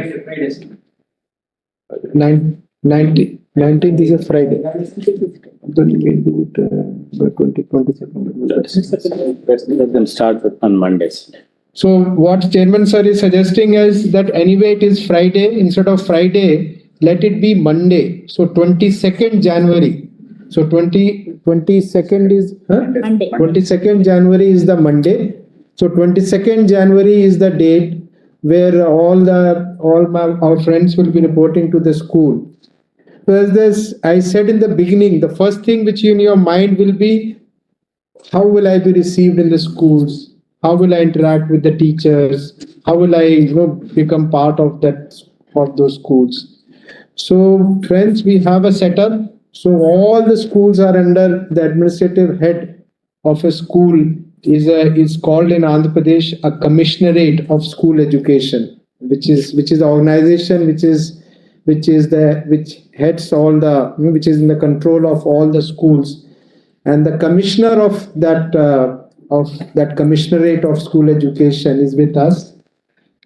19th is a Friday. Then we will do it by 22nd. Let them start on Mondays. So what Chairman Sir is suggesting is that anyway it is Friday, instead of Friday, let it be Monday. So 22nd January. So 22nd is Monday. 22nd January is the Monday. So 22nd January is the date where our friends will be reporting to the school. So as this, I said in the beginning, the first thing which in your mind will be, how will I be received in the schools? How will I interact with the teachers? How will I, become part of those schools? So friends, we have a setup. So all the schools are under the administrative head of a school is called in Andhra Pradesh a Commissionerate of School Education, which is the organization which is heads all the, which is in the control of all the schools, and the commissioner of that Commissionerate of School Education is with us,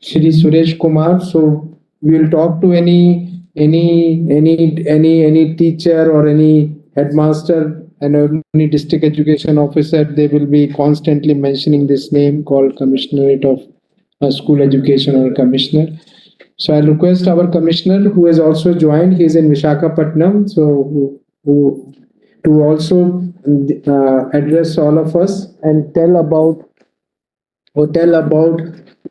Shri Suresh Kumar. So we will talk to any teacher or any headmaster and any district education officer. They will be constantly mentioning this name called Commissionerate of School Education or Commissioner. So I'll request our commissioner, who has also joined, he is in Visakhapatnam, so who to also address all of us and tell about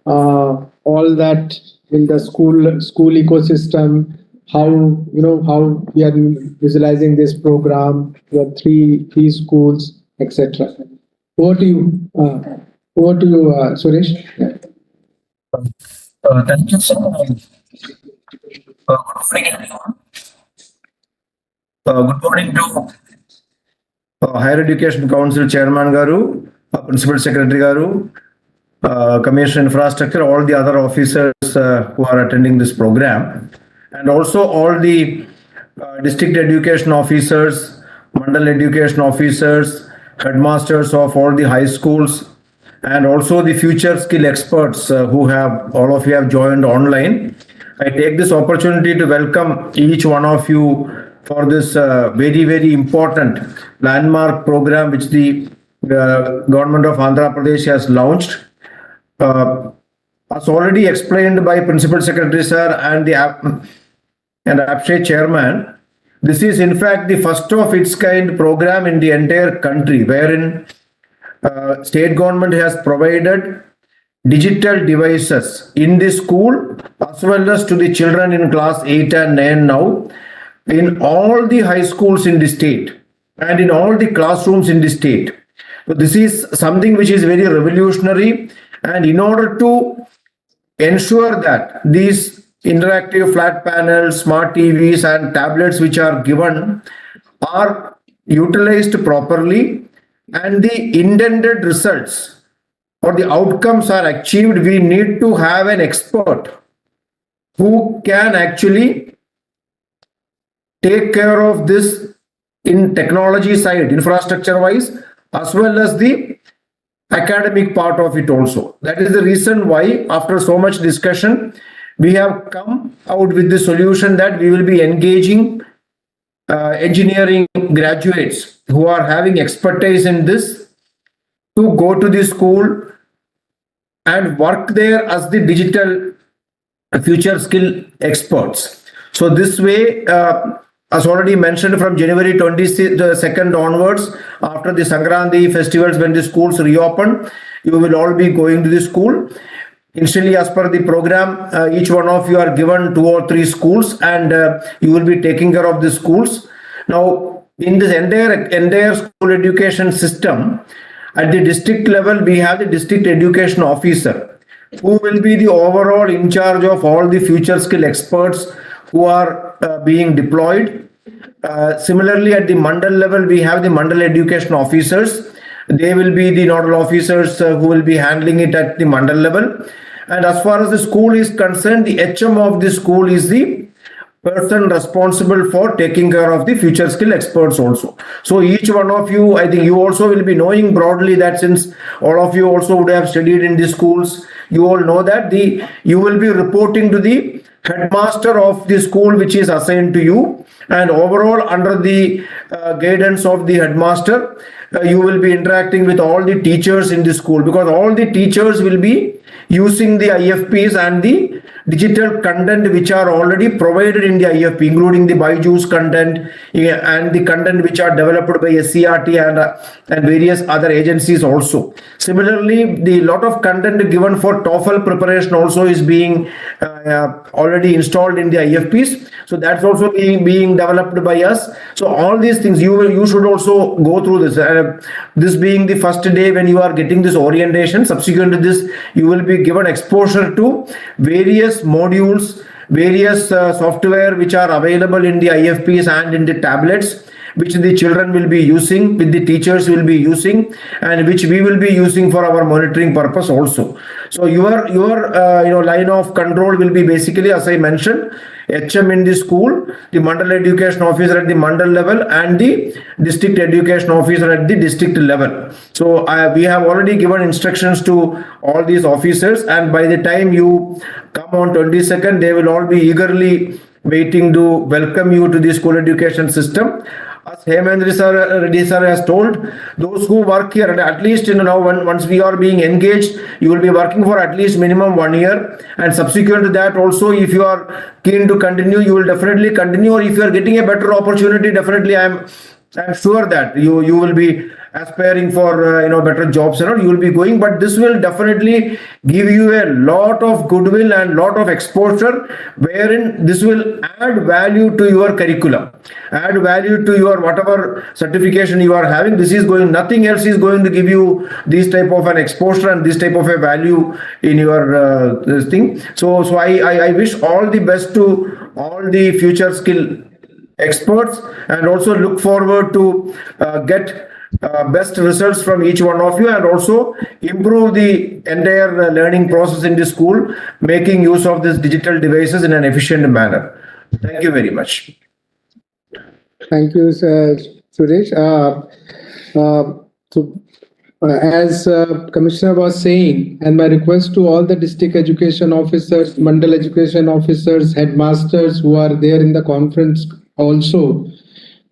all that in the school ecosystem, how we are visualizing this program. We have three schools, etc. Over to you, Suresh. Thank you, sir. Good morning, everyone. Good morning to Higher Education Council Chairman Garu, Principal Secretary Garu, Commissioner Infrastructure, all the other officers who are attending this program, and also all the district education officers, mandal education officers, headmasters of all the high schools, and also the future skill experts who all of you have joined online. I take this opportunity to welcome each one of you for this very, very important landmark program which the government of Andhra Pradesh has launched. As already explained by Principal Secretary Sir and the APSHE Chairman, this is in fact the first of its kind program in the entire country, wherein state government has provided digital devices in the school as well as to the children in class 8 and 9 now in all the high schools in the state and in all the classrooms in the state. So this is something which is very revolutionary, and in order to ensure that these interactive flat panels, smart TVs and tablets which are given are utilized properly and the intended results or the outcomes are achieved, we need to have an expert who can actually take care of this in technology side, infrastructure wise, as well as the academic part of it also. That is the reason why, after so much discussion, we have come out with the solution that we will be engaging engineering graduates who are having expertise in this to go to the school and work there as the digital future skill experts. So this way, as already mentioned, from January 22nd onwards, after the Sankranti festivals, when the schools reopen, you will all be going to the school. Initially, as per the program, each one of you are given 2 or 3 schools, and you will be taking care of the schools. Now, in this entire school education system, at the district level, we have the district education officer, who will be the overall in charge of all the future skill experts who are being deployed. Similarly, at the mandal level, we have the mandal education officers. They will be the nodal officers who will be handling it at the mandal level. And as far as the school is concerned, the HM of the school is the person responsible for taking care of the future skill experts also. So each one of you, I think you also will be knowing broadly that since all of you also would have studied in the schools, you all know that you will be reporting to the headmaster of the school which is assigned to you, and overall under the guidance of the headmaster, you will be interacting with all the teachers in the school, because all the teachers will be using the IFPs and the digital content which are already provided in the IFP, including the Byju's content and the content which are developed by SCRT and various other agencies also. Similarly, the lot of content given for TOEFL preparation also is being already installed in the IFPs. So that's also being developed by us. So all these things you should also go through this. This being the first day when you are getting this orientation, subsequent to this, you will be given exposure to various modules, various software which are available in the IFPs and in the tablets, which the children will be using, which the teachers will be using, and which we will be using for our monitoring purpose also. So your line of control will be basically, as I mentioned, HM in the school, the Mandal Education Officer at the Mandal level, and the District Education Officer at the district level. So we have already given instructions to all these officers, and by the time you come on 22nd, they will all be eagerly waiting to welcome you to the school education system. As Hemendra Reddy sir has told, those who work here, at least once we are being engaged, you will be working for at least minimum 1 year, and subsequent to that also, if you are keen to continue, you will definitely continue, or if you are getting a better opportunity, definitely I'm sure that you will be aspiring for better jobs and all, you will be going. But this will definitely give you a lot of goodwill and lot of exposure, wherein this will add value to your curriculum, add value to your whatever certification you are having. Nothing else is going to give you this type of an exposure and this type of a value in your this thing. So I wish all the best to all the future skill experts, and also look forward to get best results from each one of you, and also improve the entire learning process in the school, making use of these digital devices in an efficient manner. Thank you very much. Thank you, sir, Suresh. As Commissioner was saying, and my request to all the district education officers, Mandal education officers, headmasters who are there in the conference also,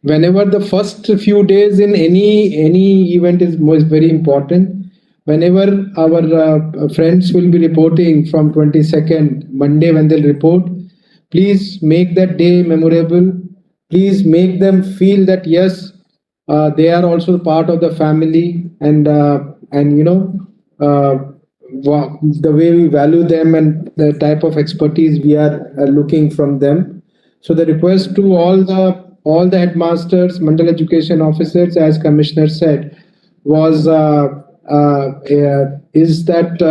whenever the first few days in any event is very important, whenever our friends will be reporting from 22nd Monday when they'll report, please make that day memorable. Please make them feel that yes, they are also part of the family, and the way we value them and the type of expertise we are looking from them. So the request to all the headmasters, Mandal education officers, as Commissioner said, was is that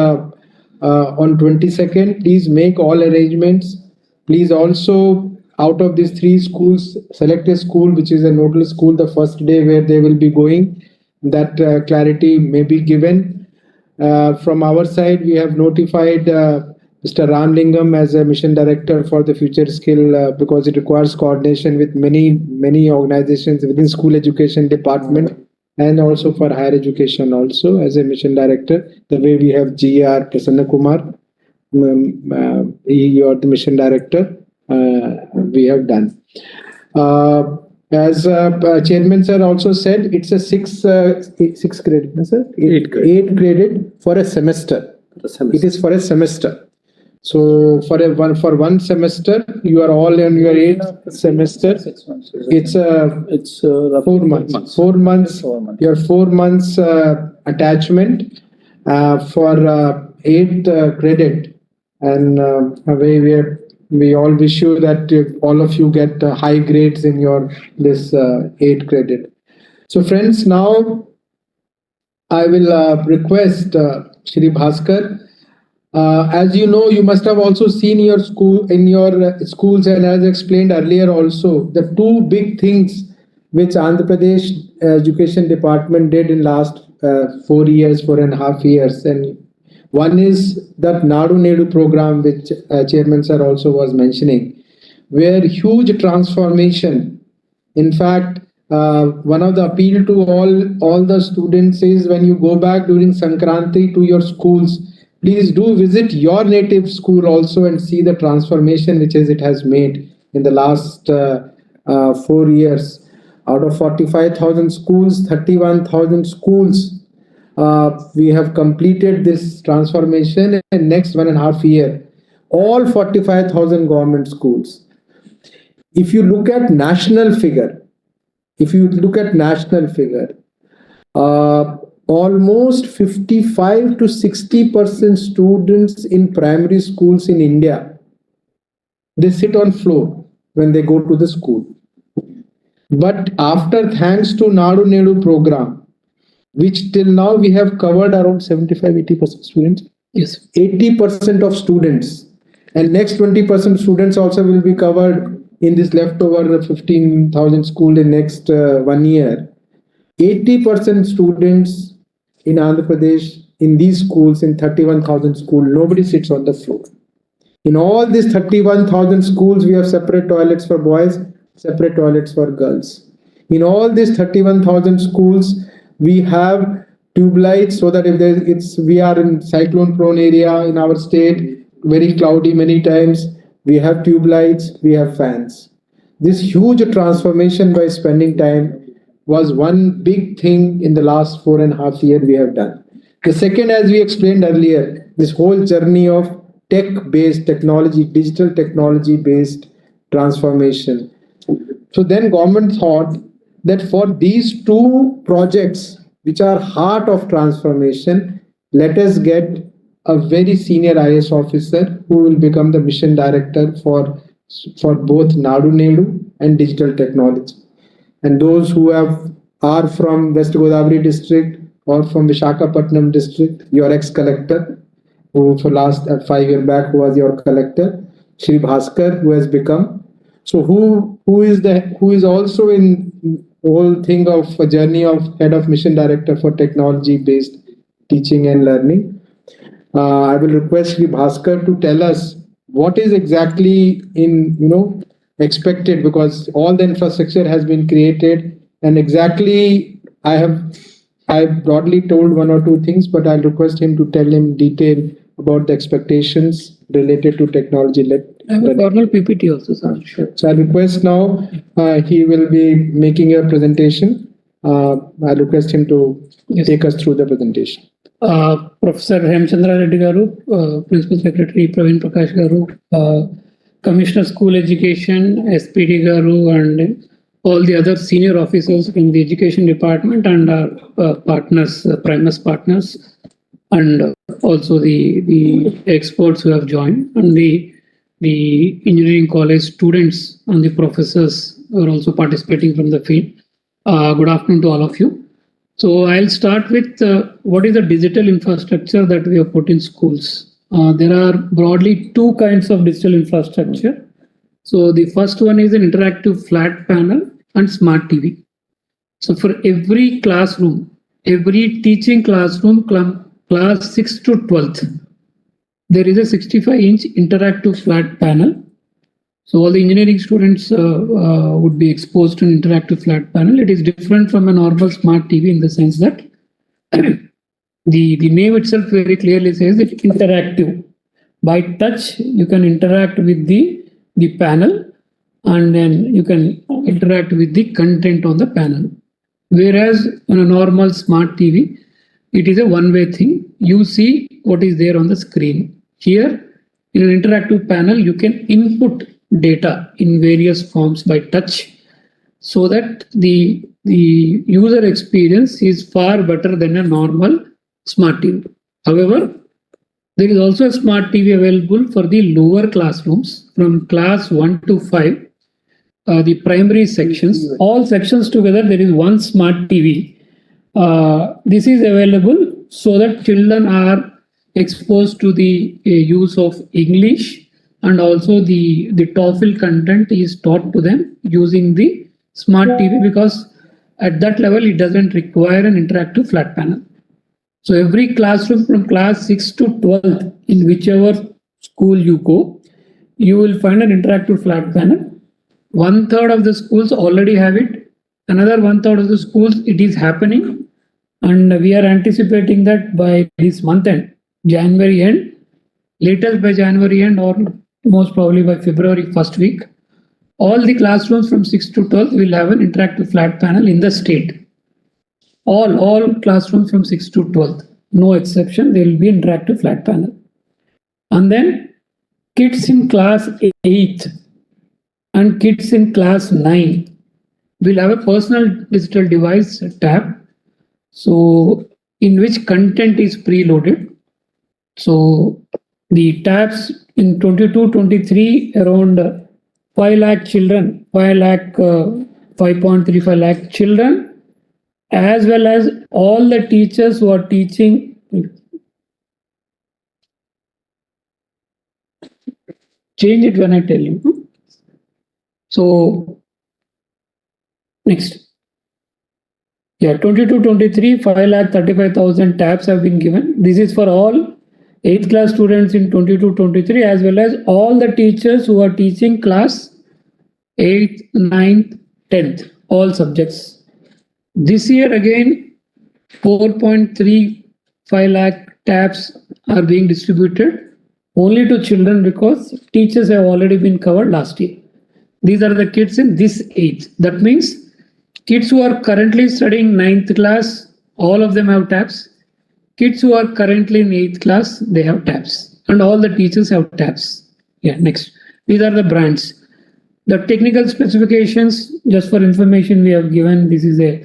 on 22nd, please make all arrangements. Please also, out of these 3 schools, select a school which is a nodal school the first day where they will be going. That clarity may be given. From our side, we have notified Mr. Ramlingam as a mission director for the future skill because it requires coordination with many organizations within school education department, and also for higher education also as a mission director. The way we have GR Prasanna Kumar, you are the mission director. We have done. As Chairman sir also said, it's a 6 credit, no, sir? 8 credit for a semester. It is for a semester. So for one semester, you are all in your 8th semester. It's 4 months. 4 months. Your 4 months attachment for 8 credit, and we all wish you that all of you get high grades in your this 8 credit. So friends, now I will request Shri Bhaskar. As you know, you must have also seen your schools, and as explained earlier also, the 2 big things which Andhra Pradesh Education Department did in last 4.5 years, and one is that Nadu Nedu program which Chairman sir also was mentioning. where huge transformation. In fact, one of the appeal to all the students is when you go back during Sankranti to your schools, please do visit your native school also and see the transformation which it has made in the last 4 years. Out of 45,000 schools, 31,000 schools, we have completed this transformation in next 1.5 year. All 45,000 government schools. If you look at national figure, almost 55 to 60% students in primary schools in India, they sit on floor when they go to the school. But after, thanks to Nadu Nedu program, which till now we have covered around 75-80% students. Yes, 80% of students, and next 20% students also will be covered in this leftover 15,000 school in next 1 year. 80% students in Andhra Pradesh in these schools, in 31,000 schools, nobody sits on the floor. In all these 31,000 schools, we have separate toilets for boys, separate toilets for girls. In all these 31,000 schools, we have tube lights so that if we are in cyclone prone area in our state, very cloudy many times, we have tube lights, we have fans. This huge transformation by spending time was one big thing in the last 4.5 years we have done. The second, as we explained earlier, this whole journey of tech-based technology, digital technology-based transformation. So then government thought that for these two projects, which are heart of transformation, let us get a very senior IAS officer who will become the mission director for both Nadu Nedu and digital technology. And those who are from West Godavari district or from Visakhapatnam district, your ex-collector, who for last 5 years back who was your collector, Shri Bhaskar, who has become. So who is also in whole thing of a journey of head of mission director for technology-based teaching and learning. I will request Shri Bhaskar to tell us what is exactly expected, because all the infrastructure has been created, and exactly I broadly told 1 or 2 things, but I'll request him to tell in detail about the expectations related to technology. I have a formal PPT also, sir. Sure. So I request now he will be making a presentation. I request him to take us through the presentation. Professor Hemchandra Reddy Garu, Principal Secretary Praveen Prakash Garu, Commissioner School Education, SPD Garu, and all the other senior officers in the Education Department, and our partners, Primus partners, and also the experts who have joined, and the engineering college students and the professors who are also participating from the field. Good afternoon to all of you. So I'll start with what is the digital infrastructure that we have put in schools. There are broadly 2 kinds of digital infrastructure. So the first one is an interactive flat panel and smart TV. So for every classroom, every teaching classroom, class 6 to 12th, there is a 65-inch interactive flat panel. So all the engineering students would be exposed to an interactive flat panel. It is different from a normal smart TV in the sense that the name itself very clearly says it's interactive. By touch, you can interact with the panel, and then you can interact with the content on the panel. Whereas on a normal smart TV, it is a one-way thing. You see what is there on the screen. Here, in an interactive panel, you can input data in various forms by touch, so that the user experience is far better than a normal smart TV. However, there is also a smart TV available for the lower classrooms from class 1 to 5, the primary sections, all sections together, there is one smart TV. This is available so that children are exposed to the use of English, and also the TOEFL content is taught to them using the smart TV, because at that level it doesn't require an interactive flat panel. So every classroom from class 6 to 12, in whichever school you go, you will find an interactive flat panel. 1/3 of the schools already have it. Another 1/3 of the schools, it is happening. And we are anticipating that by this month end, January end, latest by January end, or most probably by February first week, all the classrooms from 6th to 12th will have an interactive flat panel in the state. All classrooms from 6th to 12th, no exception, there will be interactive flat panel. And then kids in class 8th and kids in class 9 will have a personal digital device tab. So in which content is preloaded. So the tabs in 22-23 around 5 lakh children, 5.35 lakh children, as well as all the teachers who are teaching. Change it when I tell you. So next. Yeah, 22-23, 5,35,000 tabs have been given. This is for all 8th class students in 22-23, as well as all the teachers who are teaching class 8th, 9th, 10th, all subjects. This year again, 4.35 lakh tabs are being distributed only to children because teachers have already been covered last year. These are the kids in this age. That means kids who are currently studying 9th class, all of them have tabs. Kids who are currently in 8th class, they have tabs. And all the teachers have tabs. Yeah, next. These are the brands. The technical specifications, just for information, we have given this is a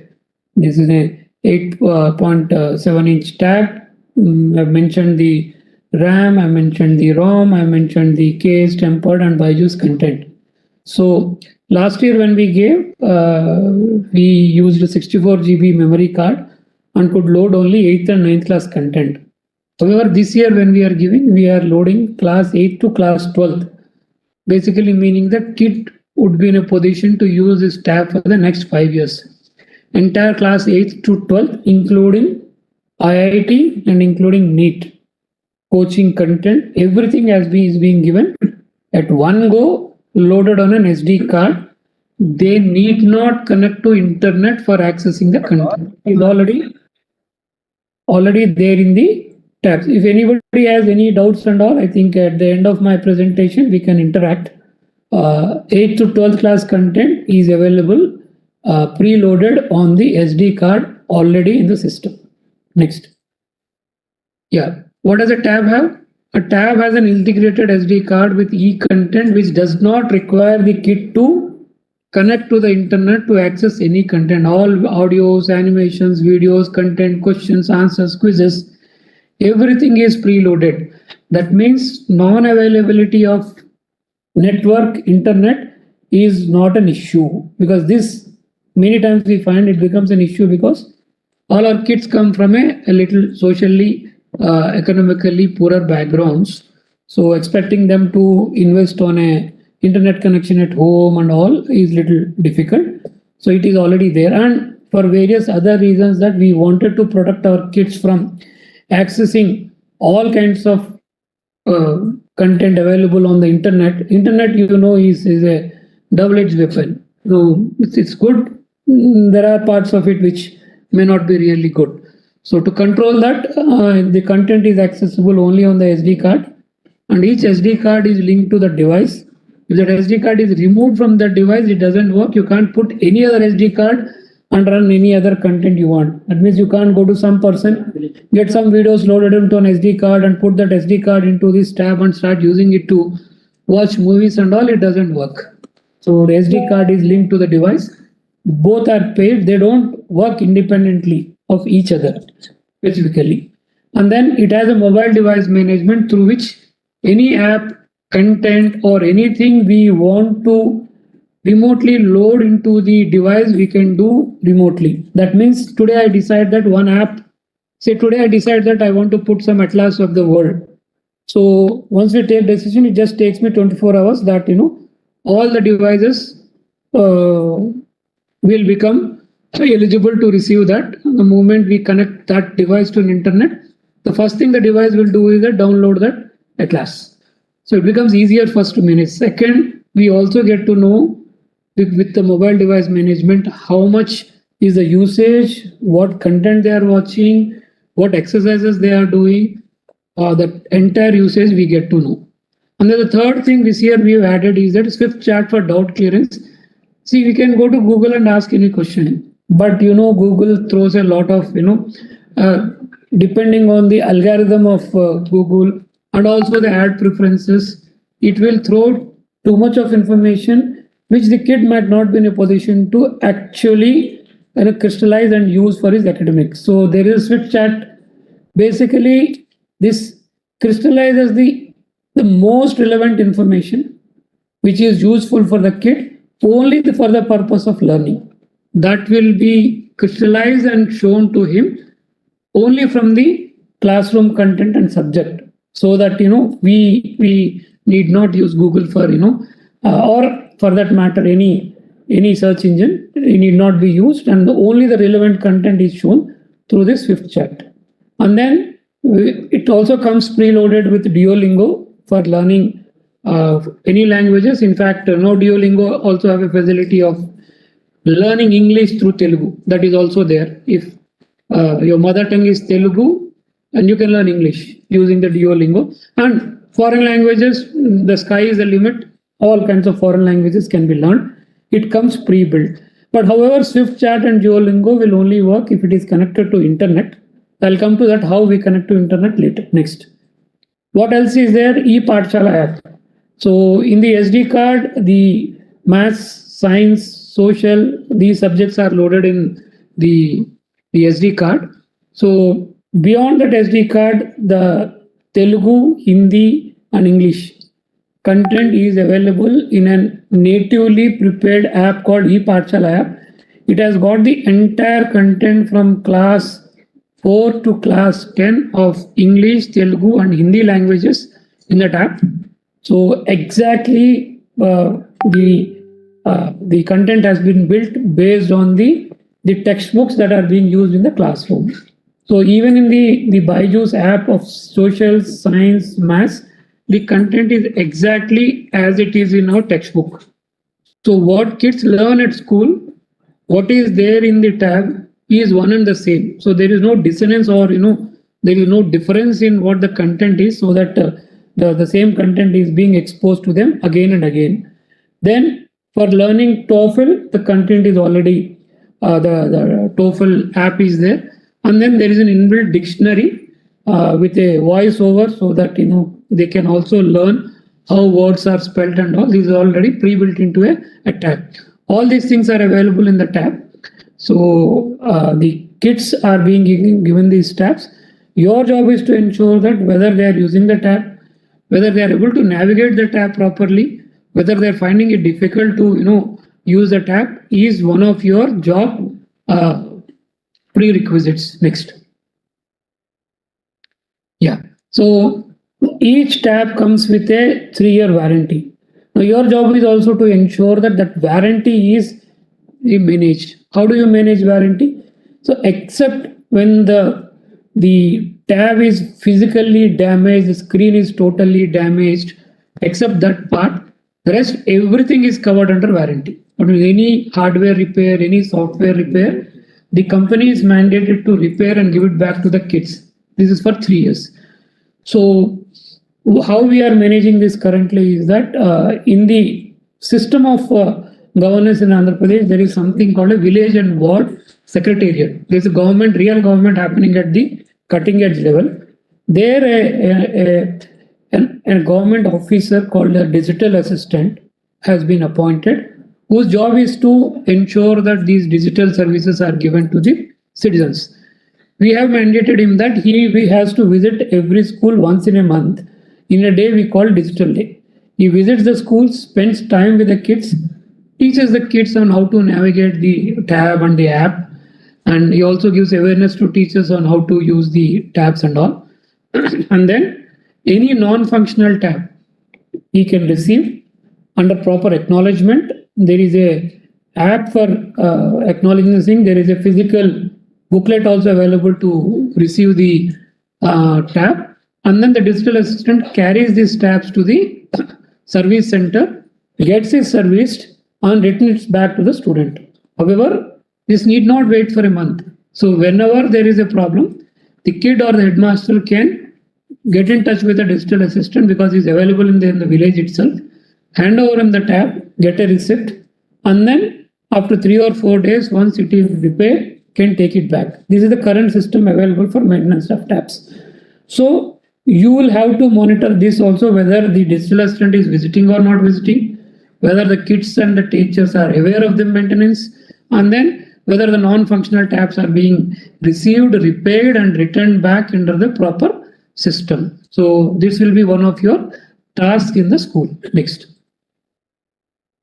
8.7 inch tab. I've mentioned the RAM, I mentioned the ROM, I mentioned the case, tempered, and BYJU'S content. So last year when we gave, we used a 64 GB memory card and could load only 8th and 9th class content. However, this year when we are giving, we are loading class 8th to class 12th, basically meaning that kid would be in a position to use this tab for the next 5 years. Entire class 8th to 12th, including IIT and including NEET coaching content, everything is being given at one go, loaded on an SD card. They need not connect to internet for accessing the content. It's already there in the tabs. If anybody has any doubts and all, I think at the end of my presentation, we can interact. 8th to 12th class content is available preloaded on the SD card already in the system. Next. Yeah. What does a tab have? A tab has an integrated SD card with e-content which does not require the kid to connect to the internet to access any content. All audios, animations, videos, content, questions, answers, quizzes, everything is preloaded. That means non-availability of network, internet is not an issue, because this many times we find it becomes an issue because all our kids come from a little socially economically poorer backgrounds, so expecting them to invest on a internet connection at home and all is little difficult. So it is already there, and for various other reasons that we wanted to protect our kids from accessing all kinds of content available on the internet. Internet, you know, is a double-edged weapon. So it's good. There are parts of it which may not be really good. So to control that, the content is accessible only on the SD card, and each SD card is linked to the device. If that SD card is removed from the device, it doesn't work. You can't put any other SD card and run any other content you want. That means you can't go to some person, get some videos loaded into an SD card and put that SD card into this tab and start using it to watch movies and all. It doesn't work. So the SD card is linked to the device. Both are paired. They don't work independently of each other specifically. And then it has a mobile device management through which any app, content, or anything we want to remotely load into the device, we can do remotely. That means today I decide that one app, say today I decide that I want to put some atlas of the world. So once we take decision, it just takes me 24 hours that, you know, all the devices will become eligible to receive that. The moment we connect that device to an internet, the first thing the device will do is that download that atlas. So it becomes easier for us to manage. Second, we also get to know with the mobile device management how much is the usage, what content they are watching, what exercises they are doing, the entire usage we get to know. And then the third thing this year we have added is that Swift chat for doubt clearance. See, we can go to Google and ask any question, but Google throws a lot of depending on the algorithm of Google and also the ad preferences, it will throw too much of information which the kid might not be in a position to actually crystallize and use for his academics. So there is Swift chat. Basically, this crystallizes the most relevant information which is useful for the kid only for the purpose of learning. That will be crystallized and shown to him only from the classroom content and subject, so that we need not use Google for or for that matter any search engine. It need not be used, and only the relevant content is shown through this Swift chat. And then it also comes preloaded with Duolingo for learning any languages. In fact, Duolingo also have a facility of learning English through Telugu. That is also there. If your mother tongue is Telugu, and you can learn English using the Duolingo. And foreign languages, the sky is the limit. All kinds of foreign languages can be learned. It comes pre-built. But however, Swift chat and Duolingo will only work if it is connected to internet. I'll come to that, how we connect to internet later. Next. What else is there? ePathshala app. So in the SD card, the maths, science, social, these subjects are loaded in the SD card. So beyond that SD card, the Telugu, Hindi, and English content is available in a natively prepared app called ePathshala app. It has got the entire content from class 4 to class 10 of English, Telugu, and Hindi languages in that app. So exactly the content has been built based on the textbooks that are being used in the classroom. So even in the Byju's app of social, science, maths, the content is exactly as it is in our textbook. So what kids learn at school, what is there in the tab is one and the same. So there is no dissonance or there is no difference in what the content is, so that the same content is being exposed to them again and again. Then for learning TOEFL, the content is already the TOEFL app is there, and then there is an inbuilt dictionary with a voiceover, so that they can also learn how words are spelled and all. These are already pre-built into a tab. All these things are available in the tab. So the kids are being given these tabs. Your job is to ensure that whether they are using the tab, whether they are able to navigate the tab properly, whether they are finding it difficult to use the tab, is one of your job prerequisites. Next. Yeah. So each tab comes with a 3-year warranty. Now your job is also to ensure that that warranty is managed. How do you manage warranty? So except when the tab is physically damaged, the screen is totally damaged, except that part, the rest everything is covered under warranty. But with any hardware repair, any software repair, the company is mandated to repair and give it back to the kids. This is for 3 years. So how we are managing this currently is that in the system of governance in Andhra Pradesh, there is something called a village and ward secretariat. There is a real government happening at the cutting edge level. There a government officer called a digital assistant has been appointed, whose job is to ensure that these digital services are given to the citizens. We have mandated him that he has to visit every school once in a month in a day we call digital day. He visits the schools, spends time with the kids, teaches the kids on how to navigate the tab and the app, and he also gives awareness to teachers on how to use the tabs and all. And then any non-functional tab he can receive under proper acknowledgement. There is a app for acknowledging this thing. There is a physical booklet also available to receive the tab. and then the digital assistant carries these tabs to the service center, gets it serviced, and returns back to the student. However, this need not wait for a month. So whenever there is a problem, the kid or the headmaster can get in touch with a digital assistant because he's available in the village itself, hand over him the tab, get a receipt, and then after 3 or 4 days, once it is repaired, can take it back. This is the current system available for maintenance of tabs. So you will have to monitor this also, whether the digital assistant is visiting or not visiting, whether the kids and the teachers are aware of the maintenance, and then whether the non-functional tabs are being received, repaired, and returned back into the proper system. So this will be one of your tasks in the school. Next.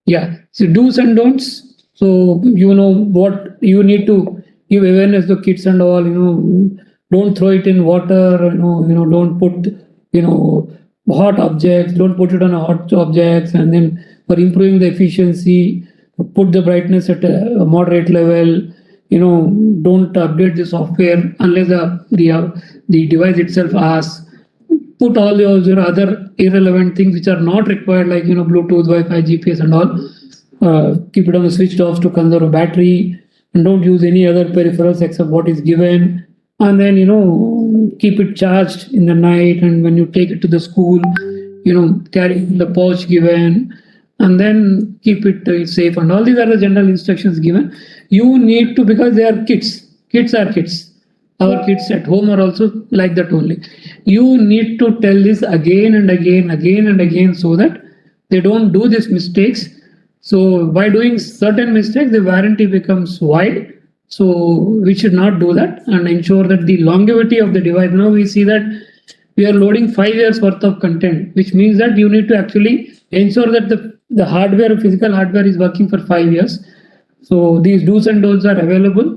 Yeah, so do's and don'ts. So you know what you need to give awareness to kids and all, don't throw it in water, don't put, hot objects, don't put it on hot objects, and then for improving the efficiency, put the brightness at a moderate level, don't update the software unless the device itself asks. Put all those other irrelevant things which are not required, like Bluetooth, Wi-Fi, GPS and all. Keep it on the switched off to conserve battery, and don't use any other peripherals except what is given. And then keep it charged in the night, and when you take it to the school, carry the pouch given, and then keep it safe. And all these are the general instructions given. You need to, because they are kids. Kids are kids. Our kids at home are also like that only. You need to tell this again and again, so that they don't do these mistakes. So by doing certain mistakes, the warranty becomes wide. So we should not do that, and ensure that the longevity of the device. Now we see that we are loading 5 years worth of content, which means that you need to actually ensure that the hardware, physical hardware, is working for 5 years. So these do's and don'ts are available.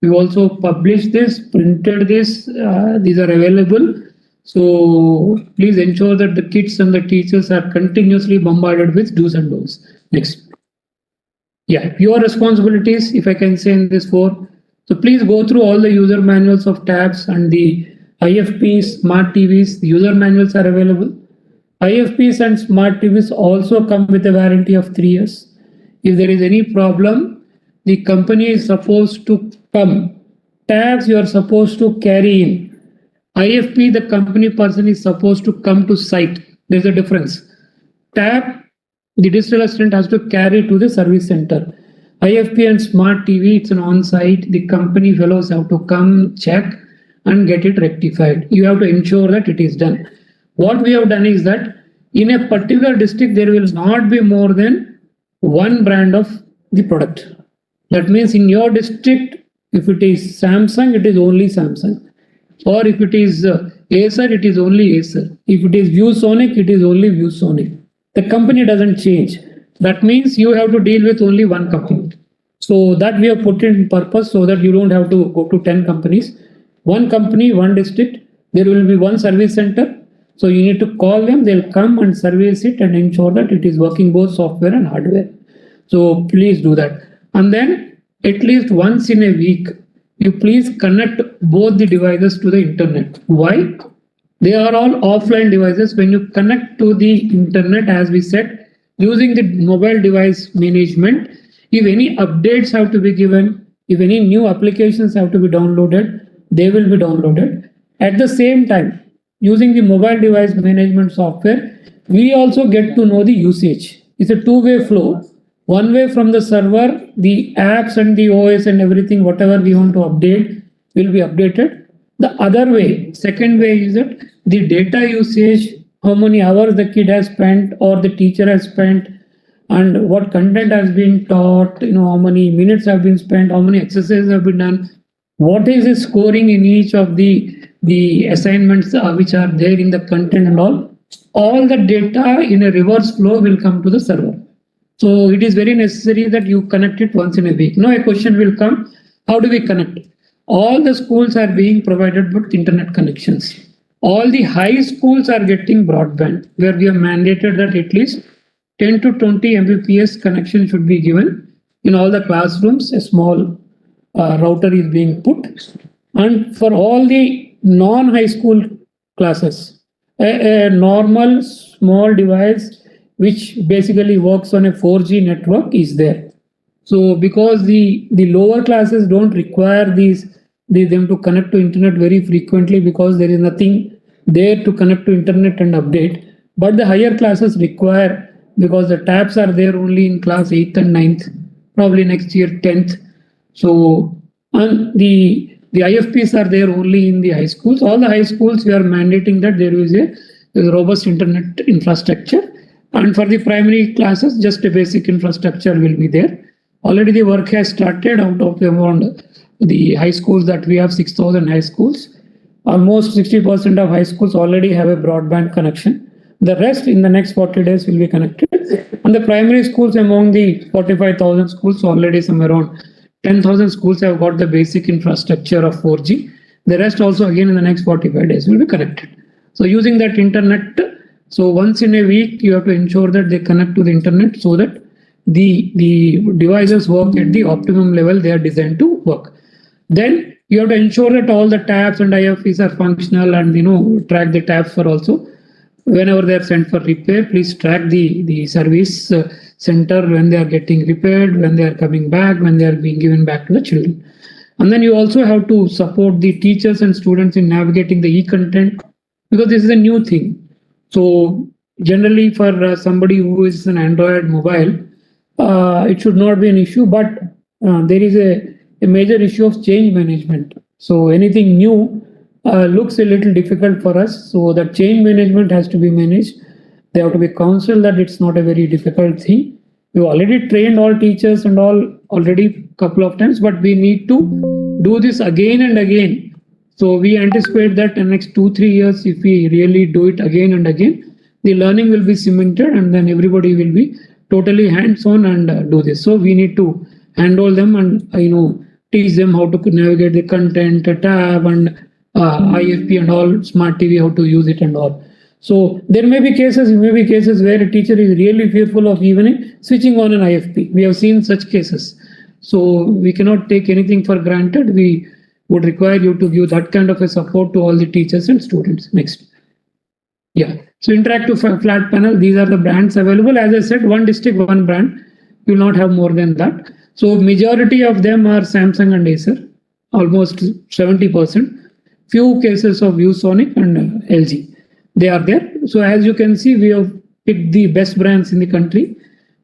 We also published this, printed this, these are available. So please ensure that the kids and the teachers are continuously bombarded with do's and don'ts. Next. Yeah, your responsibilities, if I can say in this 4. So please go through all the user manuals of tabs and the IFPs, smart TVs. The user manuals are available. IFPs and smart TVs also come with a warranty of 3 years. If there is any problem, the company is supposed to come. Tabs you are supposed to carry in. IFP, the company person is supposed to come to site. There's a difference. Tab, the digital assistant has to carry to the service center. IFP and smart TV, it's an on-site. The company fellows have to come, check, and get it rectified. You have to ensure that it is done. What we have done is that in a particular district, there will not be more than one brand of the product. That means in your district, if it is Samsung, it is only Samsung. Or if it is Acer, it is only Acer. If it is ViewSonic, it is only ViewSonic. The company doesn't change. That means you have to deal with only one company. So that we have put in purpose so that you don't have to go to 10 companies. One company, one district, there will be one service center. So you need to call them, they'll come and service it and ensure that it is working both software and hardware. So please do that. And then at least once in a week, you please connect both the devices to the internet. Why? They are all offline devices. When you connect to the internet, as we said, using the mobile device management, if any updates have to be given, if any new applications have to be downloaded, they will be downloaded. At the same time, using the mobile device management software, we also get to know the usage. It's a two-way flow. One way from the server, the apps and the OS and everything, whatever we want to update, will be updated. The other way, second way, is that the data usage, how many hours the kid has spent or the teacher has spent, and what content has been taught, how many minutes have been spent, how many exercises have been done, what is the scoring in each of the assignments which are there in the content and all the data in a reverse flow will come to the server. So it is very necessary that you connect it once in a week. Now a question will come, how do we connect? All the schools are being provided with internet connections. All the high schools are getting broadband, where we have mandated that at least 10 to 20 Mbps connection should be given. In all the classrooms, a small router is being put. And for all the non-high school classes, a normal small device which basically works on a 4G network is there. So because the lower classes don't require them to connect to internet very frequently because there is nothing there to connect to internet and update. But the higher classes require, because the tabs are there only in class 8th and 9th, probably next year 10th. So and the IFPs are there only in the high schools. All the high schools, we are mandating that there is a robust internet infrastructure. And for the primary classes, just a basic infrastructure will be there. Already the work has started out of around the high schools that we have 6,000 high schools. Almost 60% of high schools already have a broadband connection. The rest in the next 40 days will be connected. And the primary schools, among the 45,000 schools, already some around 10,000 schools have got the basic infrastructure of 4G. The rest also again in the next 45 days will be connected. So using that internet, so once in a week, you have to ensure that they connect to the internet so that the devices work at the optimum level they are designed to work. Then you have to ensure that all the tabs and IFPs are functional and track the tabs for also. Whenever they are sent for repair, please track the service center when they are getting repaired, when they are coming back, when they are being given back to the children. And then you also have to support the teachers and students in navigating the e-content, because this is a new thing. So generally for somebody who is an Android mobile, it should not be an issue, but there is a major issue of change management. So anything new looks a little difficult for us. So that change management has to be managed. They have to be counseled that it's not a very difficult thing. We already trained all teachers and all already couple of times, but we need to do this again and again. So we anticipate that in the next 2-3 years, if we really do it again and again, the learning will be cemented and then everybody will be totally hands-on and do this. So we need to handle them and teach them how to navigate the content, tab and IFP and all, smart TV, how to use it and all. So there may be cases where a teacher is really fearful of even switching on an IFP. We have seen such cases. So we cannot take anything for granted. We would require you to give that kind of a support to all the teachers and students. Next. Yeah. So interactive flat panel, these are the brands available. As I said, one district, one brand. You will not have more than that. So majority of them are Samsung and Acer, almost 70%. Few cases of ViewSonic and LG. They are there. So as you can see, we have picked the best brands in the country.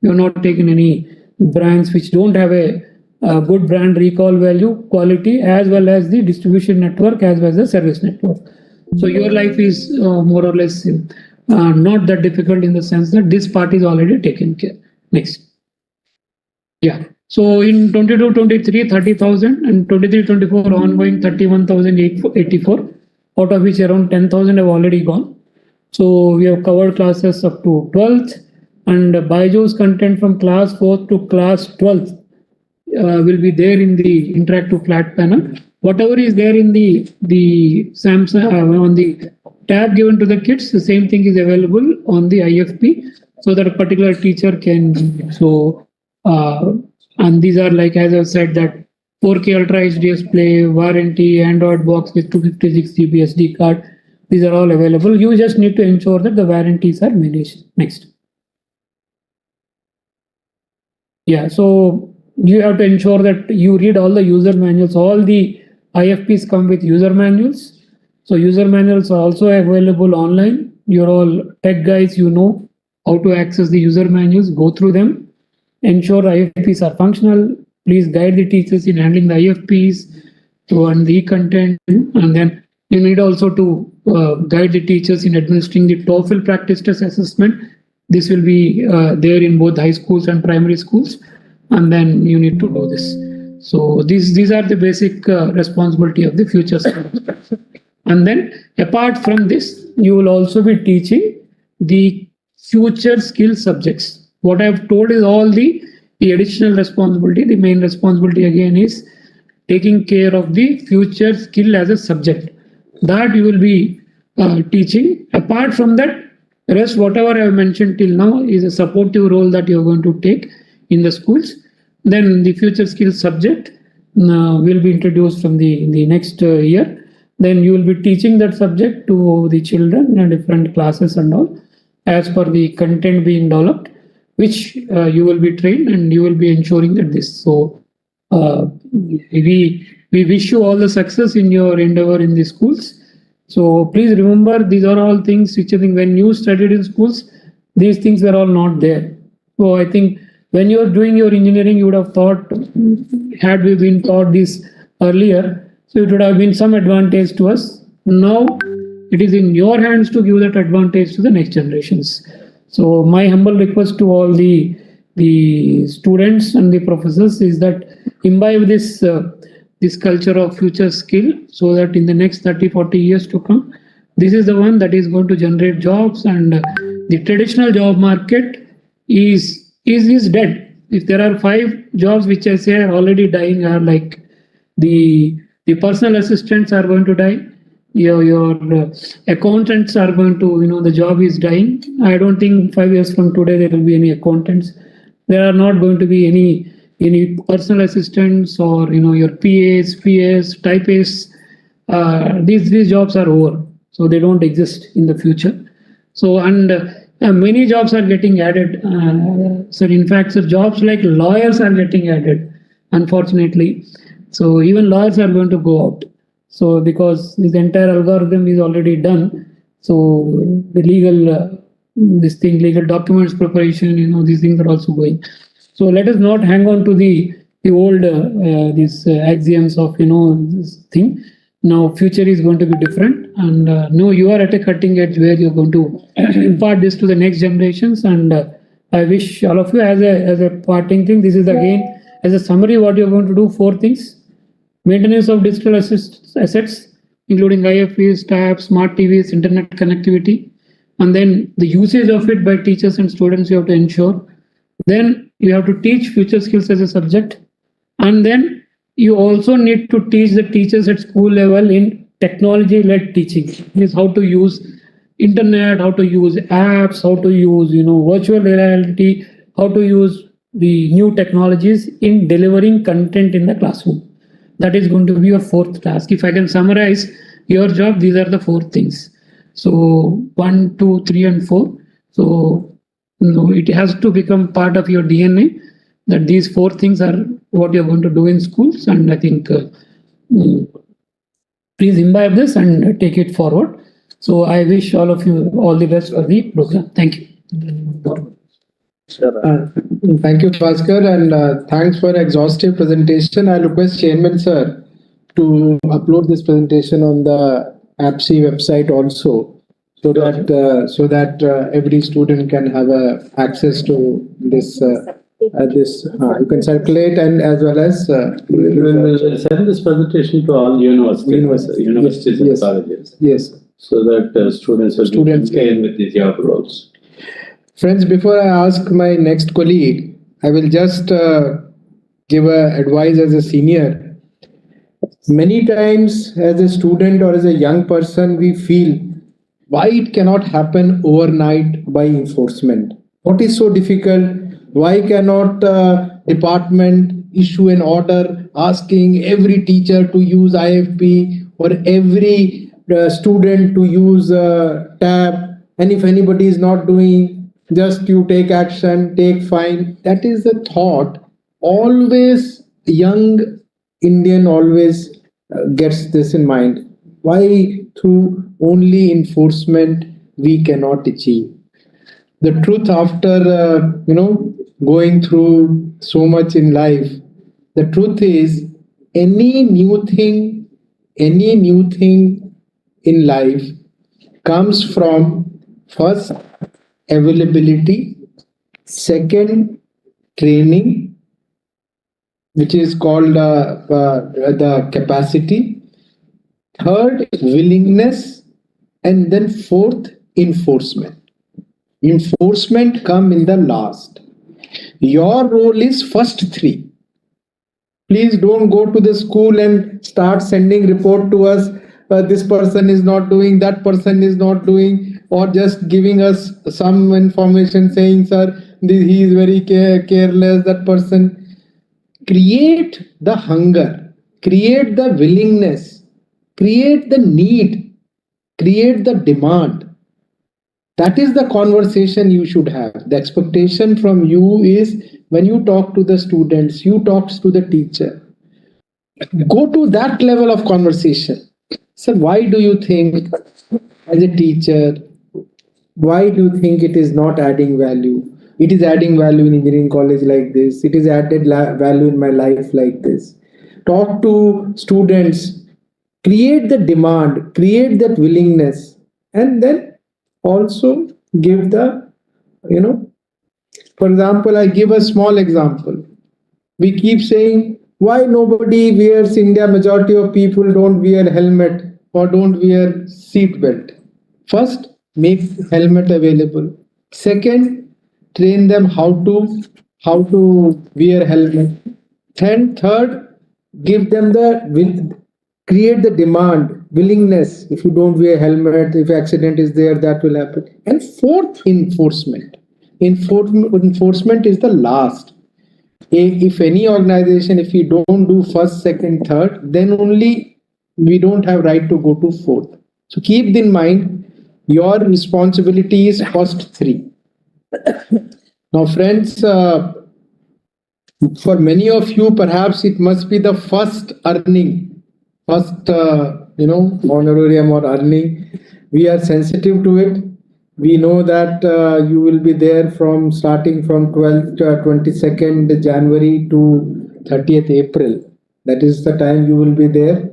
We have not taken any brands which don't have a good brand recall value, quality, as well as the distribution network, as well as the service network. So your life is more or less not that difficult in the sense that this part is already taken care. Next. Yeah. So in 22-23, 30,000 and 23-24 ongoing 31,084, out of which around 10,000 have already gone. So we have covered classes up to 12th, and BYJU'S content from class 4th to class 12th will be there in the interactive flat panel. Whatever is there in the Samsung on the tab given to the kids, the same thing is available on the IFP, so that a particular teacher can. So and these are, like as I said, that 4K Ultra HD display, warranty, Android box with 256 GB SD card. These are all available. You just need to ensure that the warranties are managed. Next. Yeah, so you have to ensure that you read all the user manuals. All the IFPs come with user manuals. So user manuals are also available online. You're all tech guys, you know how to access the user manuals, go through them. Ensure IFPs are functional. Please guide the teachers in handling the IFPs and the content. And then you need also to guide the teachers in administering the TOEFL practice test assessment. This will be there in both high schools and primary schools. And then you need to do this. So these are the basic responsibility of the future skills. And then apart from this, you will also be teaching the future skill subjects. What I have told is all the additional responsibility. The main responsibility again is taking care of the future skill as a subject. That you will be teaching. Apart from that, rest whatever I have mentioned till now is a supportive role that you are going to take in the schools. Then the future skills subject will be introduced from the next year. then you will be teaching that subject to the children in different classes and all, as per the content being developed, which you will be trained and you will be ensuring that this. So we wish you all the success in your endeavor in the schools. So please remember, these are all things which I think when you studied in schools, these things were all not there. So I think when you are doing your engineering, you would have thought, had we been taught this earlier, so it would have been some advantage to us. Now it is in your hands to give that advantage to the next generations. So my humble request to all the students and the professors is that imbibe this this culture of future skill, so that in the next 30-40 years to come, this is the one that is going to generate jobs, and the traditional job market is dead. If there are 5 jobs which I say are already dying, are like the personal assistants are going to die, your accountants are going to, the job is dying. I don't think 5 years from today there will be any accountants. There are not going to be any personal assistants or your PAs, typists. These jobs are over, so they don't exist in the future. So many jobs are getting added. So in fact, so jobs like lawyers are getting added, unfortunately. So even lawyers are going to go out. So because this entire algorithm is already done, so the legal legal documents preparation, these things are also going. So let us not hang on to the old these axioms of this thing. Now future is going to be different, and no, you are at a cutting edge where you're going to impart this to the next generations. And I wish all of you, as a parting thing, this is again as a summary what you're going to do: 4 things. Maintenance of digital assets, including IFVs, tabs, smart TVs, internet connectivity, and then the usage of it by teachers and students you have to ensure. Then you have to teach future skills as a subject, and then you also need to teach the teachers at school level in technology-led teaching. Is how to use internet, how to use apps, how to use virtual reality, how to use the new technologies in delivering content in the classroom. That is going to be your 4th task. If I can summarize your job, these are the 4 things. So 1, 2, 3, and 4. So it has to become part of your DNA that these 4 things are what you're going to do in schools. And I think please imbibe this and take it forward. So I wish all of you all the best for the program. Thank you. Thank you, Bhaskar, and thanks for exhaustive presentation. I request Chairman Sir to upload this presentation on the APSI website also, so that every student can have access to this. You can circulate, and as well as we will send this presentation to all universities and colleges. Yes, so that students can with the job roles. Friends, before I ask my next colleague, I will just give advice as a senior. Many times as a student or as a young person, we feel why it cannot happen overnight by enforcement. What is so difficult? Why cannot department issue an order asking every teacher to use IFP or every student to use tab? And if anybody is not doing, just you take action, take fine. That is the thought. Always young Indian always gets this in mind. Why through only enforcement we cannot achieve? The truth after going through so much in life, the truth is any new thing in life comes from first availability, second training, which is called the capacity, third willingness, and then 4th enforcement. Enforcement come in the last. Your role is first 3. Please don't go to the school and start sending report to us. This person is not doing, that person is not doing, or just giving us some information saying, sir, he is very careless, that person. Create the hunger, create the willingness, create the need, create the demand. That is the conversation you should have. The expectation from you is when you talk to the students, you talk to the teacher. Go to that level of conversation. So why do you think as a teacher, why do you think it is not adding value? It is adding value in engineering college like this. It is added value in my life like this. Talk to students, create the demand, create that willingness, and then also give the, for example, I give a small example. We keep saying, why nobody wears India, majority of people don't wear helmet or don't wear seat belt. First, make helmet available. Second, train them how to wear helmet. Third, give them create the demand, willingness. If you don't wear helmet, if accident is there, that will happen. And fourth, enforcement. Enforcement is the last. If any organization, if we don't do first, second, third, then only we don't have right to go to fourth. So keep in mind, your responsibility is first three. Now, friends, for many of you, perhaps it must be the first earning, honorarium or earning. We are sensitive to it. We know that you will be there starting from 12th to 22nd January to 30th April. That is the time you will be there.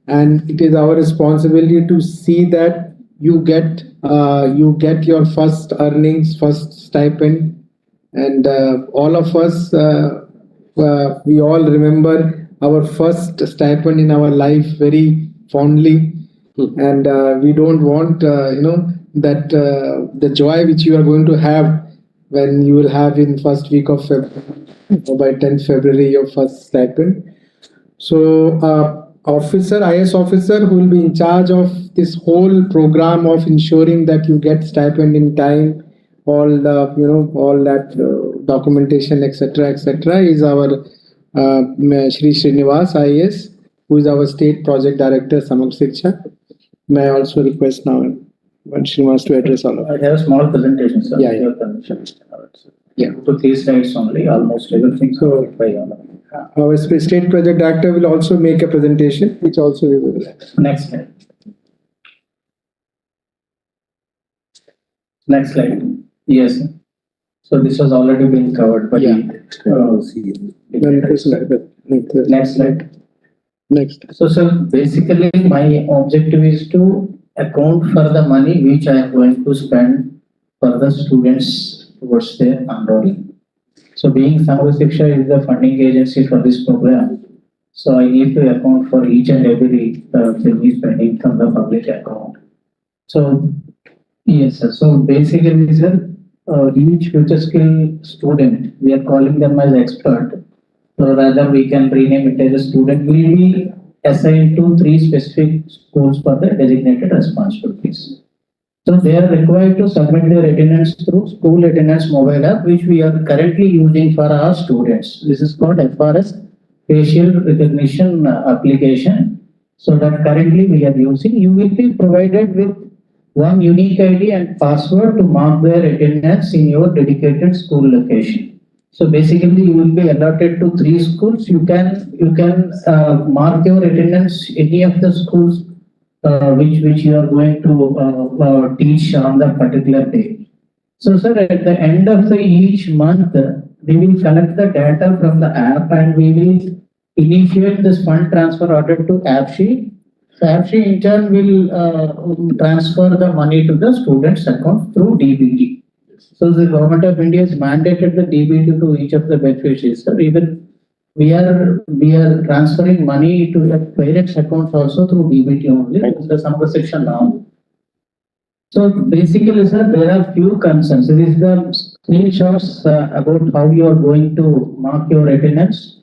And it is our responsibility to see that you get your first earnings, first stipend. And all of us, we all remember our first stipend in our life very fondly. And we don't want, that the joy which you are going to have when you will have in first week of February or by 10th February your first stipend. So IS officer who will be in charge of this whole program of ensuring that you get stipend in time, all that documentation, etc., is our Shri Srinivas IAS, who is our state project director, Samak Shiksha. May I also request now when she wants to address all of I have a small presentation, sir. Yeah, with yeah. your permission. Yeah. 2 to 3 slides only, almost everything covered by all. Our state project director will also make a presentation, which also we will. Next slide. Next slide. Yes. So this was already been covered by Next slide. Next. So, sir, basically my objective is to account for the money which I am going to spend for the students towards their enrolling. So being Samagga Shiksha is the funding agency for this program, so I need to account for each and every thing spending from the public account. So, yes, sir. So basically, sir, each future skill student, we are calling them as expert. So rather we can rename it as a student, will be assigned to 3 specific schools for the designated responsibilities. So they are required to submit their attendance through school attendance mobile app, which we are currently using for our students. This is called FRS, facial recognition application. So that currently we are using. You will be provided with one unique ID and password to mark their attendance in your dedicated school location. So basically, you will be allotted to 3 schools. You can mark your attendance any of the schools which you are going to teach on the particular day. So, sir, at the end of each month, we will collect the data from the app and we will initiate this fund transfer order to AppSheet. So AppSheet in turn will transfer the money to the student's account through DBT. So the Government of India has mandated the DBT to each of the beneficiaries. So even we are transferring money to the parents' accounts also through DBT only. It's the Samagga Shiksha now. So basically, sir, there are few concerns. This is the screenshots about how you are going to mark your attendance.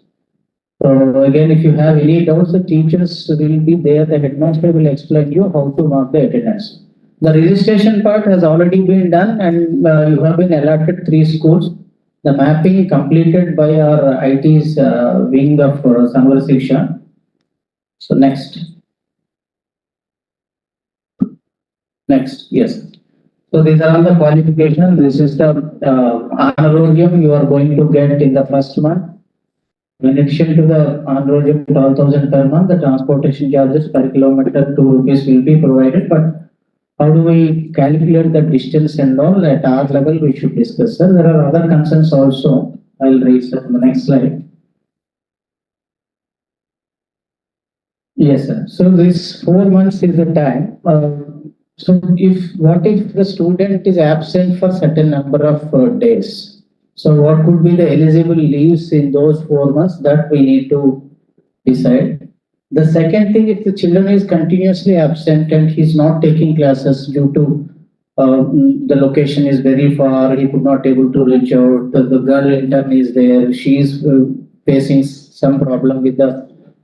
So again, if you have any doubts, the teachers will be there. The headmaster will explain you how to mark the attendance. The registration part has already been done, and you have been allotted 3 schools. The mapping completed by our IT's wing of Samagga Shiksha. So next. Next, yes. So these are all the qualifications. This is the honorarium you are going to get in the first month. In addition to the honorarium 12,000 per month, the transportation charges per kilometer 2 rupees will be provided. But how do we calculate the distance and all at our level we should discuss, sir. There are other concerns also. I'll raise that in the next slide. Yes, sir. So this 4 months is the time. So what if the student is absent for certain number of days? So what could be the eligible leaves in those 4 months that we need to decide. The second thing, if the children is continuously absent and he's not taking classes due to the location is very far, he could not able to reach out, the girl intern is there, she is facing some problem with the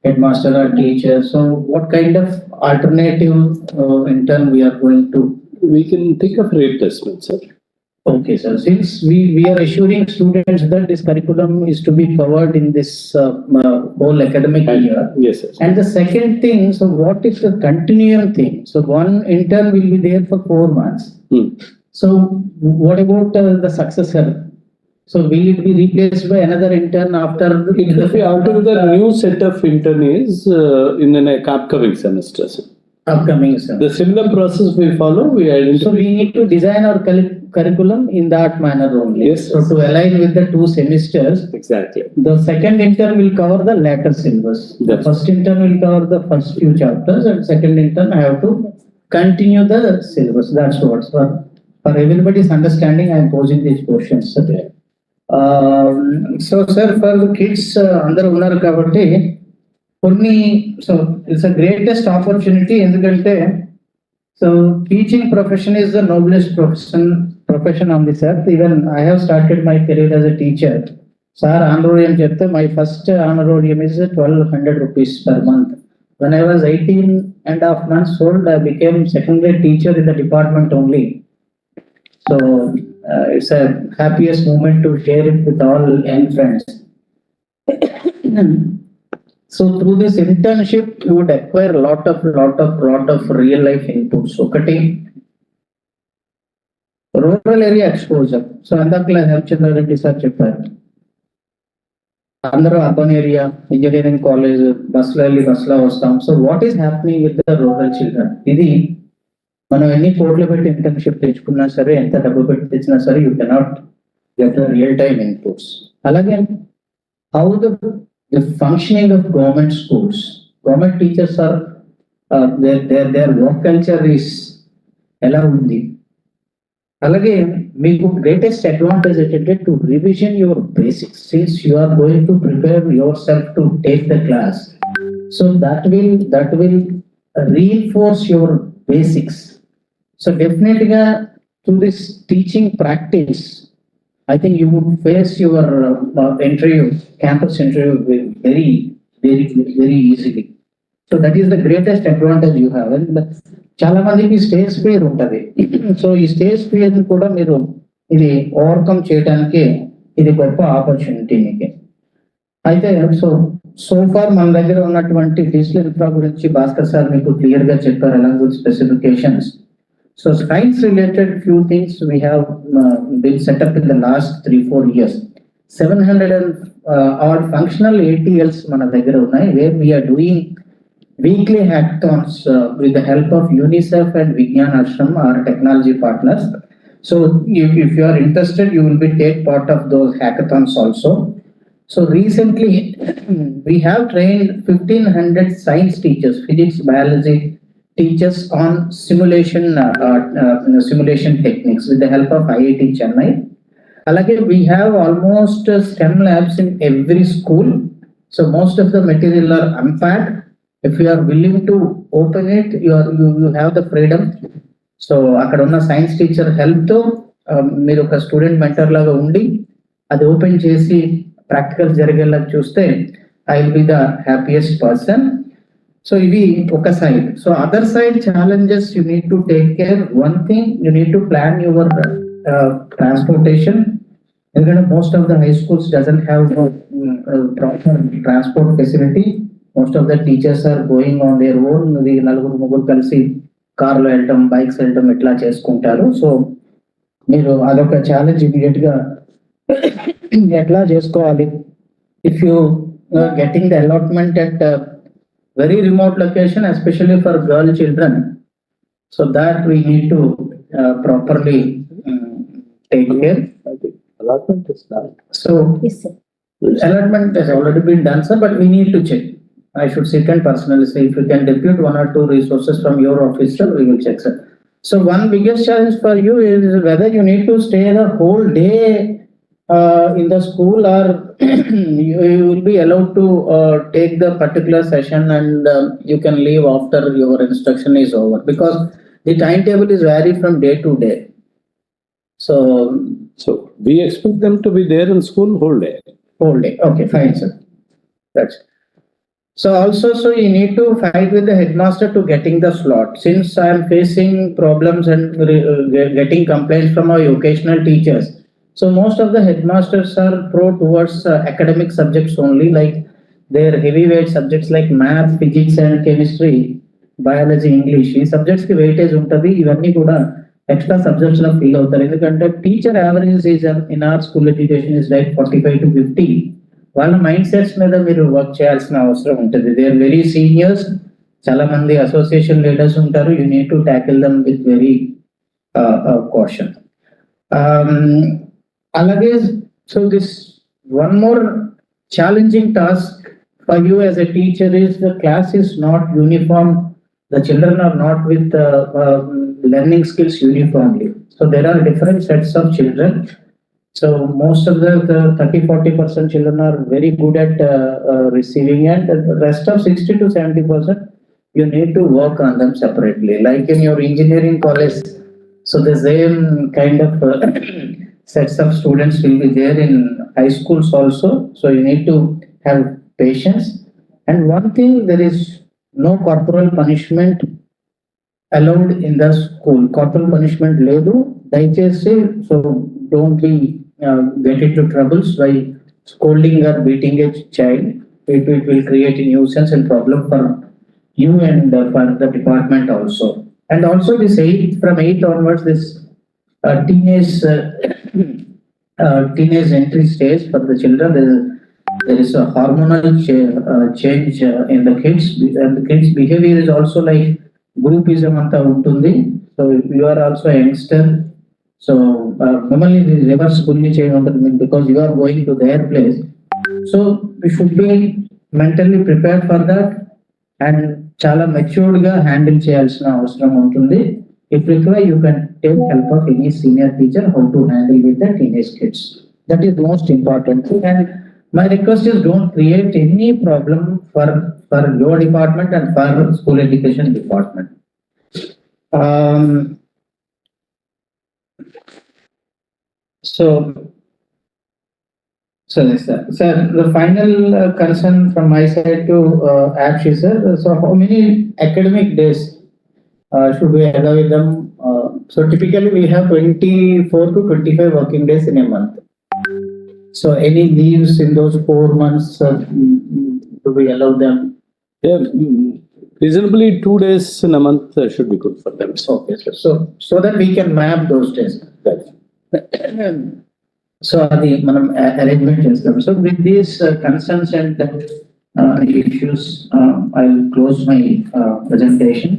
headmaster or teacher. So what kind of alternative intern we are going to? We can think of rate placement, sir. Okay, sir. Since we are assuring students that this curriculum is to be covered in this whole academic year. Yes, sir. And the second thing, so what is the continuum thing? So one intern will be there for 4 months. So what about the successor? So will it be replaced by another intern after? It will be altogether new set of internees in an upcoming semester, sir. Upcoming, sir. The similar process we follow, we identify. So we need to design our curriculum in that manner only. Yes. So to align with the 2 semesters. Exactly. The second intern will cover the latter syllabus. The first intern will cover the first few chapters, and second intern have to continue the syllabus. That's what. For everybody's understanding, I am posing these questions. So sir, for the kids, అందరూ ఉన్నారు కాబట్టి కొన్ని, so it's a greatest opportunity ఎందుకంటే, so teaching profession is the noblest profession on this earth. Even I have started my career as a teacher. Sir, honorarium చెప్తే my first honorarium is 1,200 rupees per month. When I was 18.5 months old, I became second grade teacher in the department only. So it's a happiest moment to share it with all young friends. So through this internship, you would acquire a lot of real life inputs. ఒకటి rural area exposure. So andakla Hemchandra Reddy sir చెప్పారు, అందరూ urban area, engineering college, బస్సులో వస్తాం. So what is happening with the rural children? ఇది మనం ఎన్ని కోట్లు పెట్టి ఇంటర్న్షిప్ తెచ్చుకున్నా సరే, ఎంత డబ్బు పెట్టి తెచ్చినా సరే, you cannot get the real time inputs. అలాగే how the functioning of government schools. Government teachers are their work culture is ఎలా ఉంది. అలాగే మీకు గ్రేటెస్ట్ అడ్వాంటేజ్ ఏంటంటే to revision your basics, since you are going to prepare your self to take the class. So that will reinforce your basics. So definitely through this teaching practice, I think you would face your campus interview very easily. So that is the greatest advantage you have. And చాలా మందికి stage fear ఉంటుంది. So ఈ stage fear కూడా మీరు ఇది overcome చేయడానికి ఇది గొప్ప ఆపర్చునిటీ మీకు. అయితే సో ఫార్ మన దగ్గర ఉన్నటువంటి డిజిటల్ ఇన్ఫ్రా గురించి భాస్కర్ సార్ మీకు క్లియర్ గా చెప్పారు, along with specifications. So science related few things we have been set up in the last 3-4 years. 700 odd functional ATLs mana daggara unnai, where we are doing weekly hackathons with the help of UNICEF and Vigyan Ashram, our technology partners. So if you are interested, you will be take part of those hackathons also. So recently we have trained 1,500 science teachers, physics, biology teachers on simulation techniques with the help of IIT Chennai. Alage we have almost STEM labs in every school. So most of the material are unpacked. If you are willing to open it, you have the freedom. So akkada unna science teacher help tho మీరు ఒక student mentor లాగా ఉండి అది open చేసి practical జరిగేలా చూస్తే I will be the happiest person. So ఇవి ఒక side. So other side challenges you need to take care. One thing, you need to plan your transportation. ఎందుకంటే most of the high schools doesn't have proper transport facility. Most of the teachers are going on their own. నలుగురు ముగ్గురు కలిసి కార్లో వెళ్ళటం, bikes వెళ్ళటం ఇట్లా చేసుకుంటారు. So మీరు అదొక ఛాలెంజ్ ఇమీడియట్ గా ఎట్లా చేసుకోవాలి. If you getting the allotment at very remote location, especially for girl children, so that we need to properly take care. Allotment is done. So allotment has already been done, sir, but we need to check. I should sit and personally say, if you can depute 1 or 2 resources from your office, sir, we will check, sir. So one biggest challenge for you is whether you need to stay the whole day in the school, or you will be allowed to take the particular session and you can leave after your instruction is over, because the timetable is vary from day to day. So we expect them to be there in school whole day. Whole day. Okay, fine, sir. That's so also, so you need to fight with the headmaster to getting the slot. Since I am facing problems and getting complaints from our vocational teachers, so most of the headmasters are pro towards academic subjects only, like their heavyweight subjects like math, physics and chemistry, biology, English. These subjects ki weightage untadi. Ivanni kuda extra subjects lo feel అవుతారు. ఎందుకంటే teacher average is in our school education is like 45 to 50. వాళ్ళ mind sets మీద మీరు work చేయాల్సిన అవసరం ఉంటుంది. They are very seniors, చాలా మంది అసోసియేషన్ లీడర్స్ ఉంటారు. You need to tackle them with very caution. అలాగే so this one more challenging task for you as a teacher is the class is not uniform. The children are not with learning skills uniformly. So there are different sets of children. So most of the 30-40% children are very good at receiving, and the rest of 60 to 70%, you need to work on them separately. Like in your engineering college, so the same kind of sets of students will be there in high schools also. So you need to have patience. And one thing, there is no corporal punishment allowed in the school. Corporal punishment ledu dayachesi. So don't be get into troubles by scolding or beating a child. It will create a nuisance and problem for you and for the department also. And also this from 8 onwards, this teenage entry stage for the children. There is a hormonal change in the kids, and the kids' behavior is also like groupism anta untundi. So you are also a youngster, so normally the reverse bully change untundi, because you are going to their place. So we should be mentally prepared for that, and chala matured ga handle cheyalsina avasaram untundi. If required, you can take help of any senior teacher how to handle with the teenage kids. That is the most important thing. And my request is, don't create any problem for your department and for school education department. So yes, sir, the final concern from my side to Akshay sir. So how many academic days should we allow them? So typically we have 24 to 25 working days in a month. So any leaves in those 4 months, do we allow them? Yeah, reasonably 2 days in a month should be good for them. Okay, so that we can map those days. So the manam arrangement chestam. So with these concerns and issues, I will close my presentation.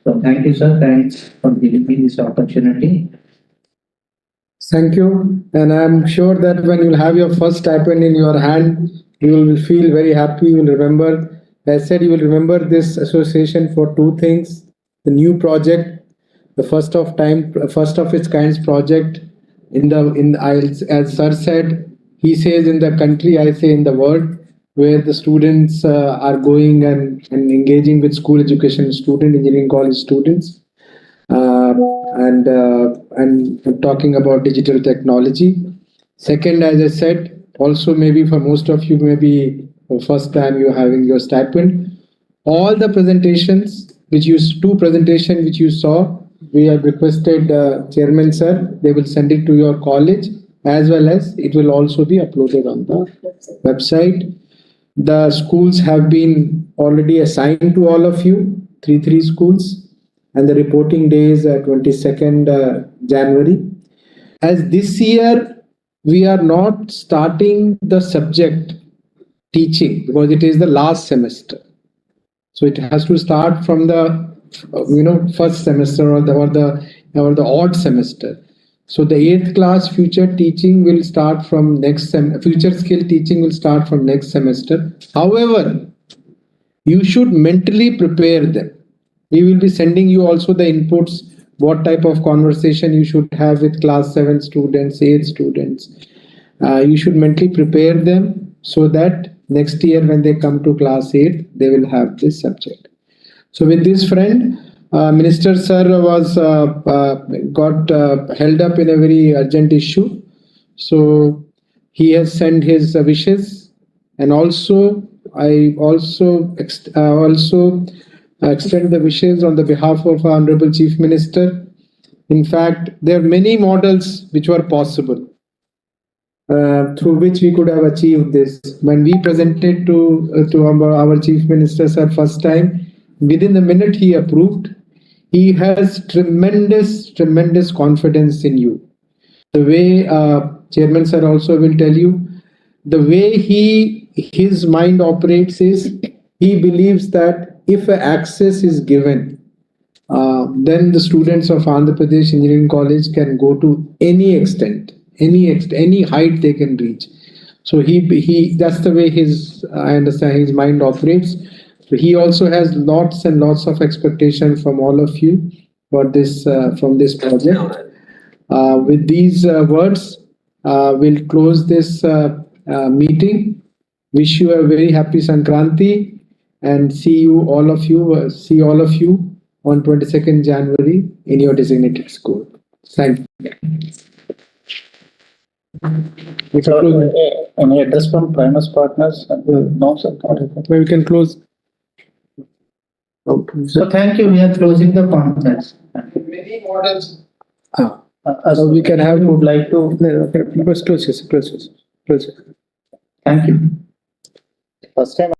So thank you, sir. Thanks for giving me this opportunity. Thank you. And I'm sure that when you'll have your first stipend in your hand, you will feel very happy. You will remember, as I said, you will remember this association for 2 things. The new project, the first of its kind project as sir said, he says in the country, I say in the world, where the students are going and engaging with school education engineering college students. And talking about digital technology. Second, as I said, also maybe for most of you, maybe for first time you're having your stipend. All the presentations, 2 presentations which you saw, we have requested Chairman sir, they will send it to your college, as well as it will also be uploaded on the website. The schools have been already assigned to all of you, 3 schools. and the reporting day is 22nd January. As this year, we are not starting the subject teaching because it is the last semester. So it has to start from the first semester or the odd semester. So the 8th class future teaching will start from future skill teaching will start from next semester. However, you should mentally prepare them. We will be sending you also the inputs, what type of conversation you should have with class 7 students, 8 students. You should mentally prepare them so that next year when they come to class 8, they will have this subject. So with this friend, Minister Sir was got held up in a very urgent issue. So he has sent his wishes, and also I also extend the wishes on the behalf of our Honorable Chief Minister. In fact, there are many models which were possible through which we could have achieved this. When we presented to our Chief Minister Sir first time, within a minute he approved. He has tremendous confidence in you. The way Chairman Sir also will tell you, the way his mind operates is he believes that if access is given, then the students of Andhra Pradesh Engineering College can go to any extent, any height they can reach. So he that's the way I understand his mind operates. So he also has lots and lots of expectation from all of you for this from this project. With these words, we'll close this meeting. Wish you a very happy Sankranti and see all of you on 22nd January in your designated school. Thank you. Any address from Primus Partners? No, sir. We can close. So thank you. We are closing the conference. Many models. So we can have. Would like to. Close. Thank you. First time.